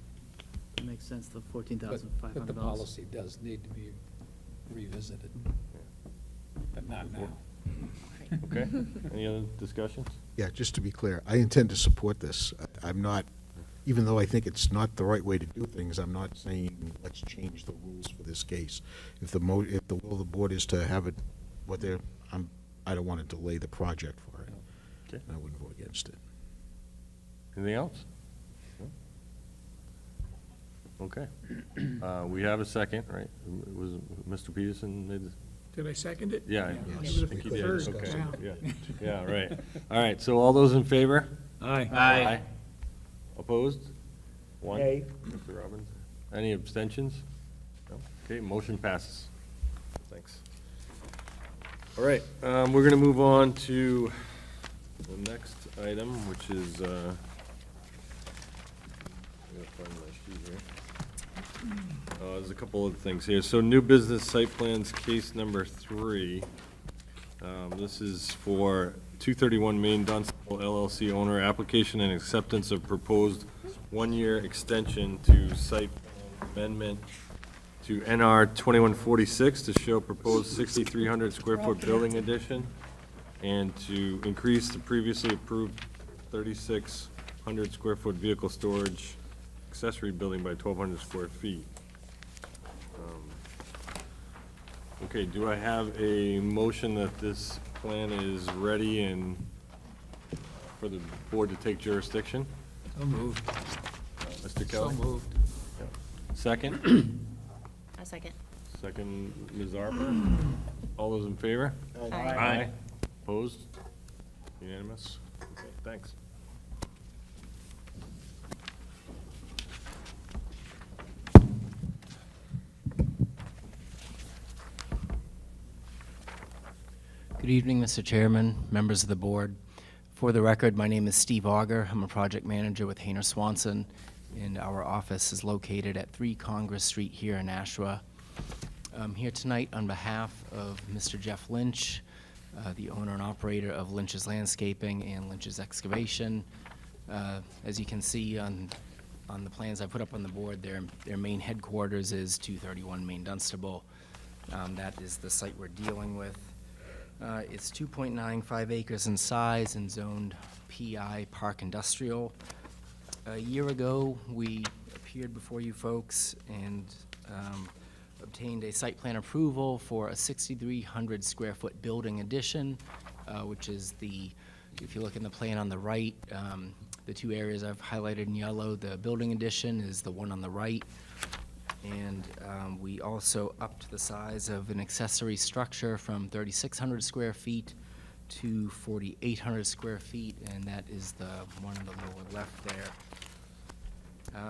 it makes sense, the $14,500. But the policy does need to be revisited, but not now. Okay, any other discussions? Yeah, just to be clear, I intend to support this. I'm not, even though I think it's not the right way to do things, I'm not saying let's change the rules for this case. If the will of the board is to have it, I don't want to delay the project for it. Okay. I wouldn't vote against it. Anything else? No? Okay. We have a second, right? Was Mr. Peterson made the? Did I second it? Yeah, I Yes. think he did. Third, Okay, wow. yeah, yeah, right. All right, so all those in favor? Aye. Opposed? One? Nay. Mr. Robbins? Any abstentions? No? Okay, motion passes. Thanks. All right, we're gonna move on to the next item, which is, I gotta find my sheet here. There's a couple of things here. So new business site plans, case number 3. This is for 231 Main Dunstable LLC owner, application and acceptance of proposed one-year extension to site plan amendment to NR 2146 to show proposed 6,300 square foot building addition and to increase the previously approved 3,600 square foot vehicle storage accessory building by 1,200 square feet. Okay, do I have a motion that this plan is ready and for the board to take jurisdiction? So moved. Mr. So Kelly? moved. Second? A second. Second, Ms. Arbor? All those in favor? Aye. Opposed? Unanimous? Okay, thanks. Good evening, Mr. Chairman, members of the board. For the record, my name is Steve Auger. I'm a project manager with Hayner Swanson, and our office is located at 3 Congress Street here in Nashua. I'm here tonight on behalf of Mr. Jeff Lynch, the owner and operator of Lynch's Landscaping and Lynch's Excavation. As you can see on the plans I put up on the board, their main headquarters is 231 Main Dunstable. That is the site we're dealing with. It's 2.95 acres in size and zoned PI Park Industrial. A year ago, we appeared before you folks and obtained a site plan approval for a 6,300 square foot building addition, which is if you look in the plan on the right, the 2 areas I've highlighted in yellow, the building addition is the one on the right. And we also upped the size of an accessory structure from 3,600 square feet to 4,800 square feet, and that is the one on the lower left there.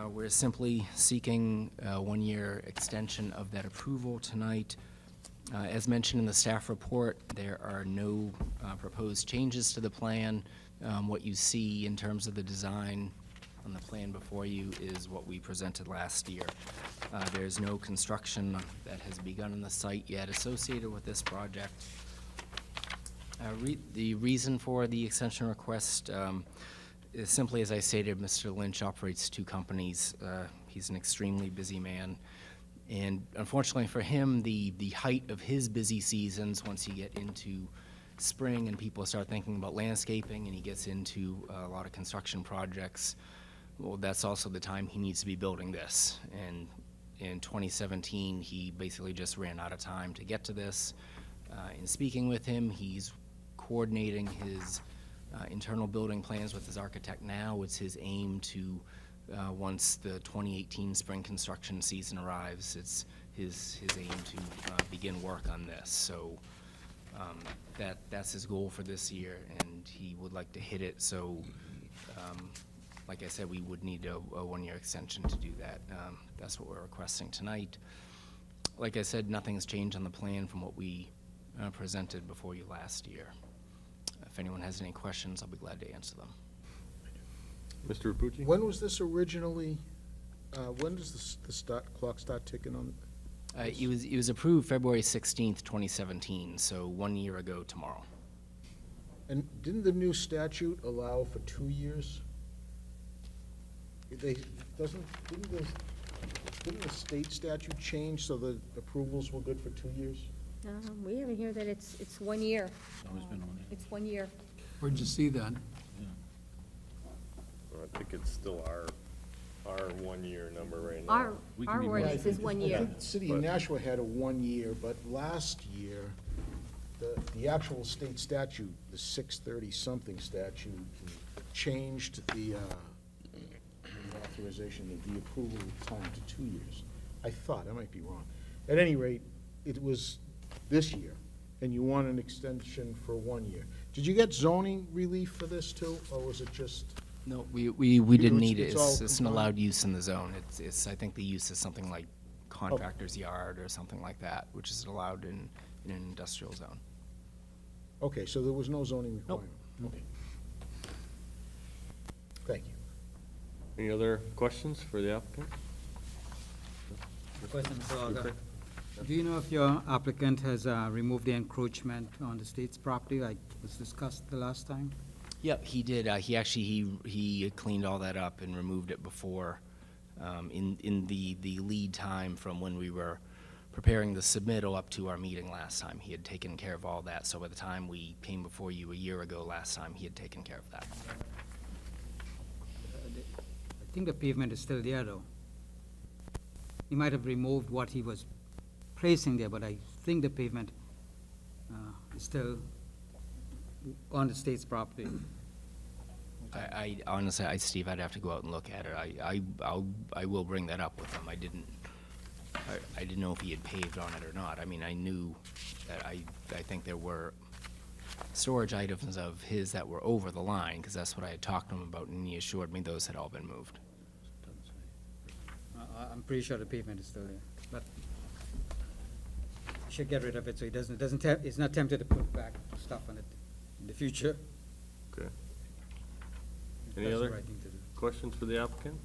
We're simply seeking a 1-year extension of that approval tonight. As mentioned in the staff report, there are no proposed changes to the plan. What you see in terms of the design on the plan before you is what we presented last year. There's no construction that has begun on the site yet associated with this project. The reason for the extension request is simply, as I stated, Mr. Lynch operates 2 companies. He's an extremely busy man. And unfortunately for him, the height of his busy seasons, once you get into spring and people start thinking about landscaping and he gets into a lot of construction projects, well, that's also the time he needs to be building this. And in 2017, he basically just ran out of time to get to this. In speaking with him, he's coordinating his internal building plans with his architect now. It's his aim to, once the 2018 spring construction season arrives, it's his aim to begin work on this. So that's his goal for this year, and he would like to hit it. So like I said, we would need a 1-year extension to do that. That's what we're requesting tonight. Like I said, nothing's changed on the plan from what we presented before you last year. If anyone has any questions, I'll be glad to answer them. Mr. Rapucci? When was this originally, when does the clock start ticking on? It was approved February 16th, 2017, so 1 year ago tomorrow. And didn't the new statute allow for 2 years? Didn't the state statute change so the approvals were good for 2 years? We have in here that it's 1 year. It's 1 year. Where'd you see that? I think it's still our 1-year number right now. Our ordinance is 1 I year. think the city of Nashua had a 1 year, but last year, the actual state statute, the 630-something statute, changed the authorization of the approval time to 2 years. I thought, I might be wrong. At any rate, it was this year, and you want an extension for 1 year. Did you get zoning relief for this too, or was it just? No, we didn't need it. It's all It's an compliant? allowed use in the zone. It's, I think the use is something like contractor's yard or something like that, which is allowed in an industrial zone. Okay, so there was no zoning Nope. requirement? Okay. Thank you. Any other questions for the applicant? Question, Mr. Auger. Okay. Do you know if your applicant has removed the encroachment on the state's property, like was discussed the last time? Yep, he did. He actually, he cleaned all that up and removed it before, in the lead time from when we were preparing the submittal up to our meeting last time. He had taken care of all that, so by the time we came before you a year ago last time, he had taken care of that. I think the pavement is still there, though. He might have removed what he was placing there, but I think the pavement is still on the state's property. I honestly, Steve, I'd have to go out and look at it. I will bring that up with him. I didn't know if he had paved on it or not. I mean, I knew that I think there were storage items of his that were over the line, because that's what I had talked to him about, and he assured me those had all been moved. I'm pretty sure the pavement is still there, but you should get rid of it so he he's not tempted to put back stuff on it in the future. Okay. Any That's the other right thing to do. questions for the applicant?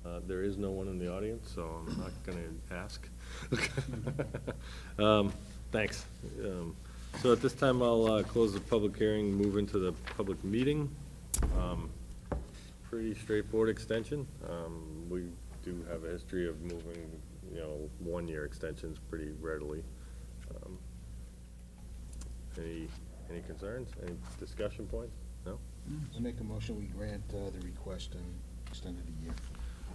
No? There is no one in the audience, so I'm not gonna ask. Thanks. So at this time, I'll close the public hearing, move into the public meeting. Pretty straightforward extension. We do have a history of moving, 1-year extensions pretty readily. Any concerns, any discussion points? No? I make a motion, we grant the request and extend it a year.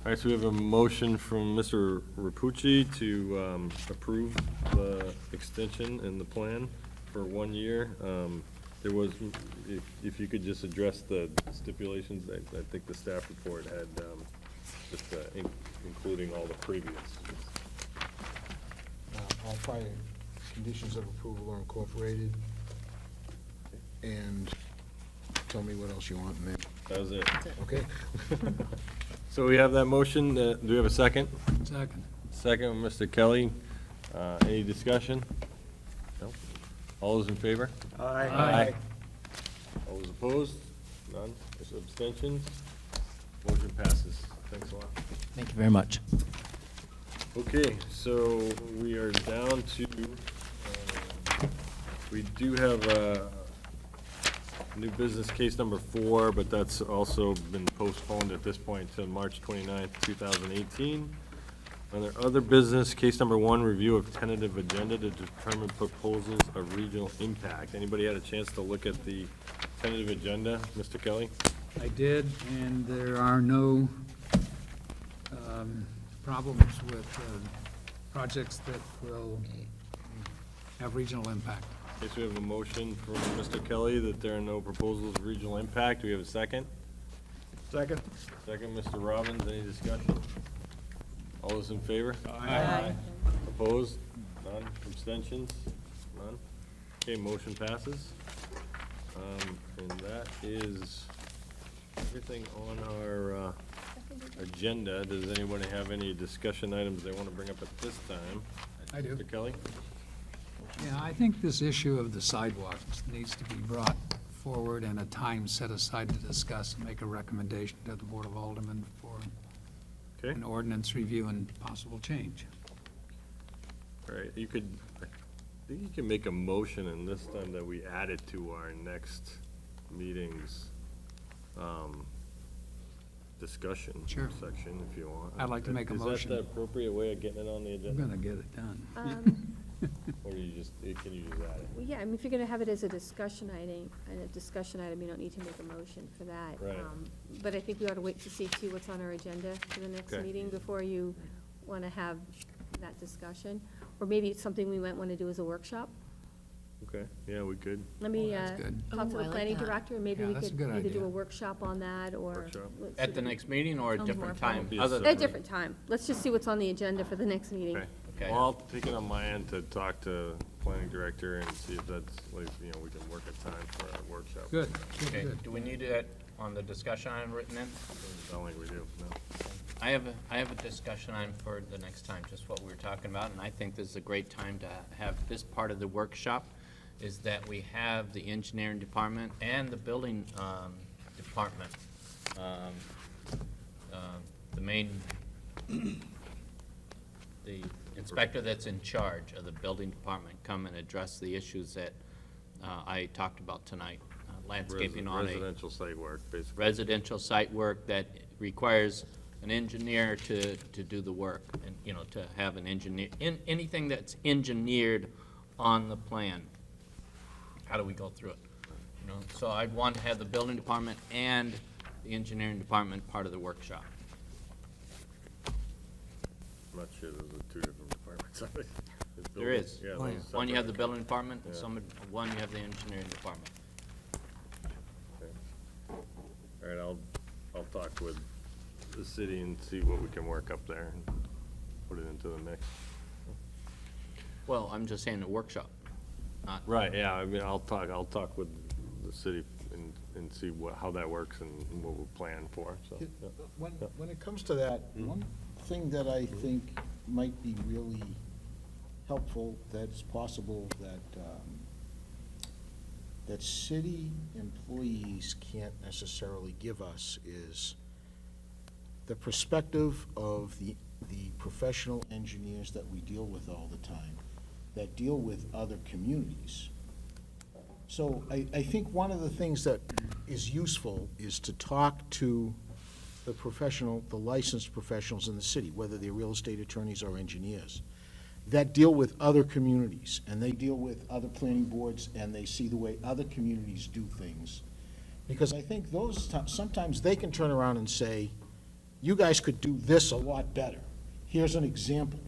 All right, so we have a motion from Mr. Rapucci to approve the extension and the plan for 1 year. There was, if you could just address the stipulations, I think the staff report had, just including all the previous. All prior conditions of approval are incorporated, and tell me what else you want in there. That was it. Okay? So we have that motion. Do we have a second? Second. Second, Mr. Kelly. Any discussion? No? All those in favor? Aye. All those opposed? None? There's abstentions? Motion passes. Thanks a lot. Thank you very much. Okay, so we are down to, we do have new business case number 4, but that's also been postponed at this point to March 29th, 2018. Under other business, case number 1, review of tentative agenda to determine proposals of regional impact. Anybody had a chance to look at the tentative agenda, Mr. Kelly? I did, and there are no problems with projects that will have regional impact. Okay, so we have a motion from Mr. Kelly that there are no proposals of regional impact. Do we have a second? Second? Second, Mr. Robbins. Any discussion? All those in favor? Aye. Opposed? None. Abstentions? None. Okay, motion passes. And that is everything on our agenda. Does anyone have any discussion items they want to bring up at this time? I do. Mr. Kelly? Yeah, I think this issue of the sidewalks needs to be brought forward and a time set aside to discuss and make a recommendation to the Board of Aldermen for Okay, an ordinance review and possible change. all right. I think you can make a motion, and this time that we add it to our next meeting's discussion Sure. section, if you want. I'd like to make a Is motion. that the appropriate way of getting it on the I'm agenda? gonna get it done. Or can you just add it? Well, yeah, I mean, if you're gonna have it as a discussion item, you don't need to make a motion for that. Right. But I think we ought to wait to see too what's on our agenda for the next Okay. meeting before you wanna have that discussion. Or maybe it's something we might wanna do as a workshop. Okay, yeah, we could. Let me good. talk to Oh, the I like planning that. director, and maybe Yeah, we that's a could good either do idea. a workshop on that, or. Workshop. let's see At the what- next meeting or a Sounds different more time? fun. Other At a than different time. Let's just see what's on the agenda for the next meeting. Okay. Okay. Well, I'll take it on my end to talk to planning director and see if that's, like, you know, we can work a time for a workshop. Good, Okay, good. do we need it on the discussion item written in? I don't think we do, no. I have a discussion item for the next time, just what we were talking about, and I think this is a great time to have this part of the workshop, is that we have the engineering department and the building department, the main, the inspector that's in charge of the building department come and address the issues that I talked about tonight. Landscaping on a Residential site work, basically. residential site work that requires an engineer to do the work, and, you know, to have an engineer, anything that's engineered on the plan. How do we go through it? You know, so I'd want to have the building department and the engineering department part of the workshop. I'm not sure those are two different departments. There's There building- is. yeah, One those you have the separate. building department, and Yeah. one you have the engineering department. Okay. All right, I'll talk with the city and see what we can work up there and put it into the mix. Well, I'm just saying a workshop, not. Right, yeah, I mean, I'll talk with the city and see how that works and what we'll plan for, so. yeah. When it comes to that, one thing that I think might be really helpful, that's possible, that city employees can't necessarily give us is the perspective of the professional engineers that we deal with all the time, that deal with other communities. So I think one of the things that is useful is to talk to the licensed professionals in the city, whether they're real estate attorneys or engineers, that deal with other communities, and they deal with other planning boards, and they see the way other communities do things. Because I think sometimes they can turn around and say, you guys could do this a lot better. Here's an example.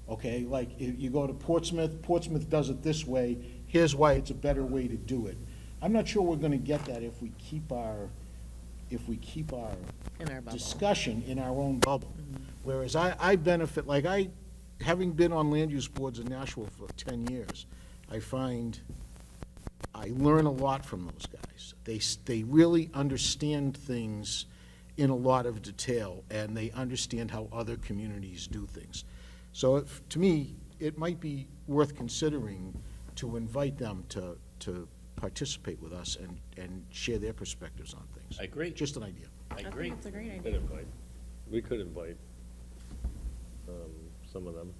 Okay, like, if you go to Portsmouth does it this way, here's why it's a better way to do it. I'm not sure we're gonna get that if we keep our In our bubble. discussion in our own bubble. Whereas I benefit, having been on land use boards in Nashville for 10 years, I find I learn a lot from those guys. They really understand things in a lot of detail, and they understand how other communities do things. So to me, it might be worth considering to invite them to participate with us and share their perspectives on things. I agree. Just an idea. I agree. That's a great We could invite some of them.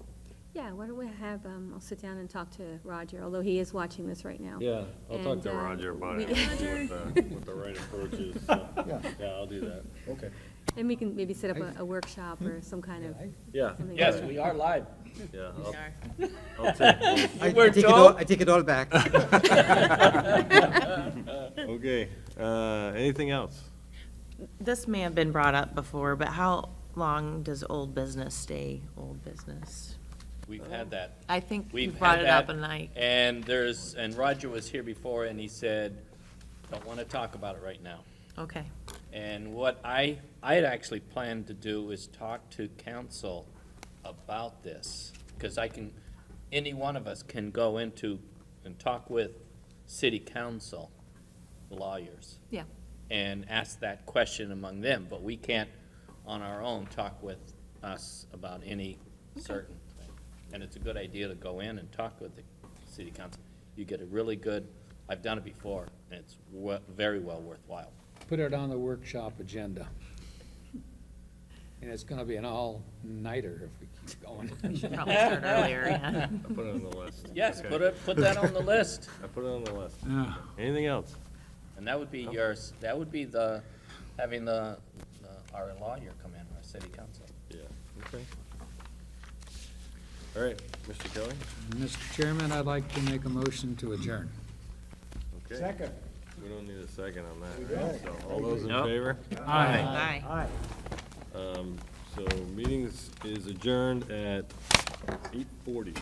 Yeah, why don't we have, I'll sit down and talk to Roger, although he is watching this right now. Yeah, I'll talk to And, Roger about we- it, and see what the right approach is. So, Yeah. Yeah, I'll do that. Okay. And we can maybe set up a workshop or some kind of, Yeah, something. Yes, we are live. yeah, Sorry. I'll take, I take it all back. okay, anything else? This may have been brought up before, but how long does old business stay old business? We've had that. I think you We've brought had it up, that, and and Roger was here before, and he said, don't want to talk about it right now. okay. And what I had actually planned to do is talk to council about this, because any one of us can go into and talk with city council, the lawyers, Yeah. and ask that question among them, but we can't, on our own, talk with us about any certain thing. And it's a good idea to go in and talk with the city council. You get a really good, I've done it before, and it's very well worthwhile. Put it on the workshop agenda. And it's gonna be an all-nighter if we keep going. We should probably start earlier, yeah. I put it on the list. Yes, Okay. put that on the list. I put it on the list. Yeah. Anything else? And that would be having our lawyer come in, our city council. Yeah, okay. All right, Mr. Kelly? Mr. Chairman, I'd like to make a motion to adjourn. Okay. Second. We don't need a second on that, right? So, all those in Nope. favor? Aye. Aye. So, meetings is adjourned at 8:40.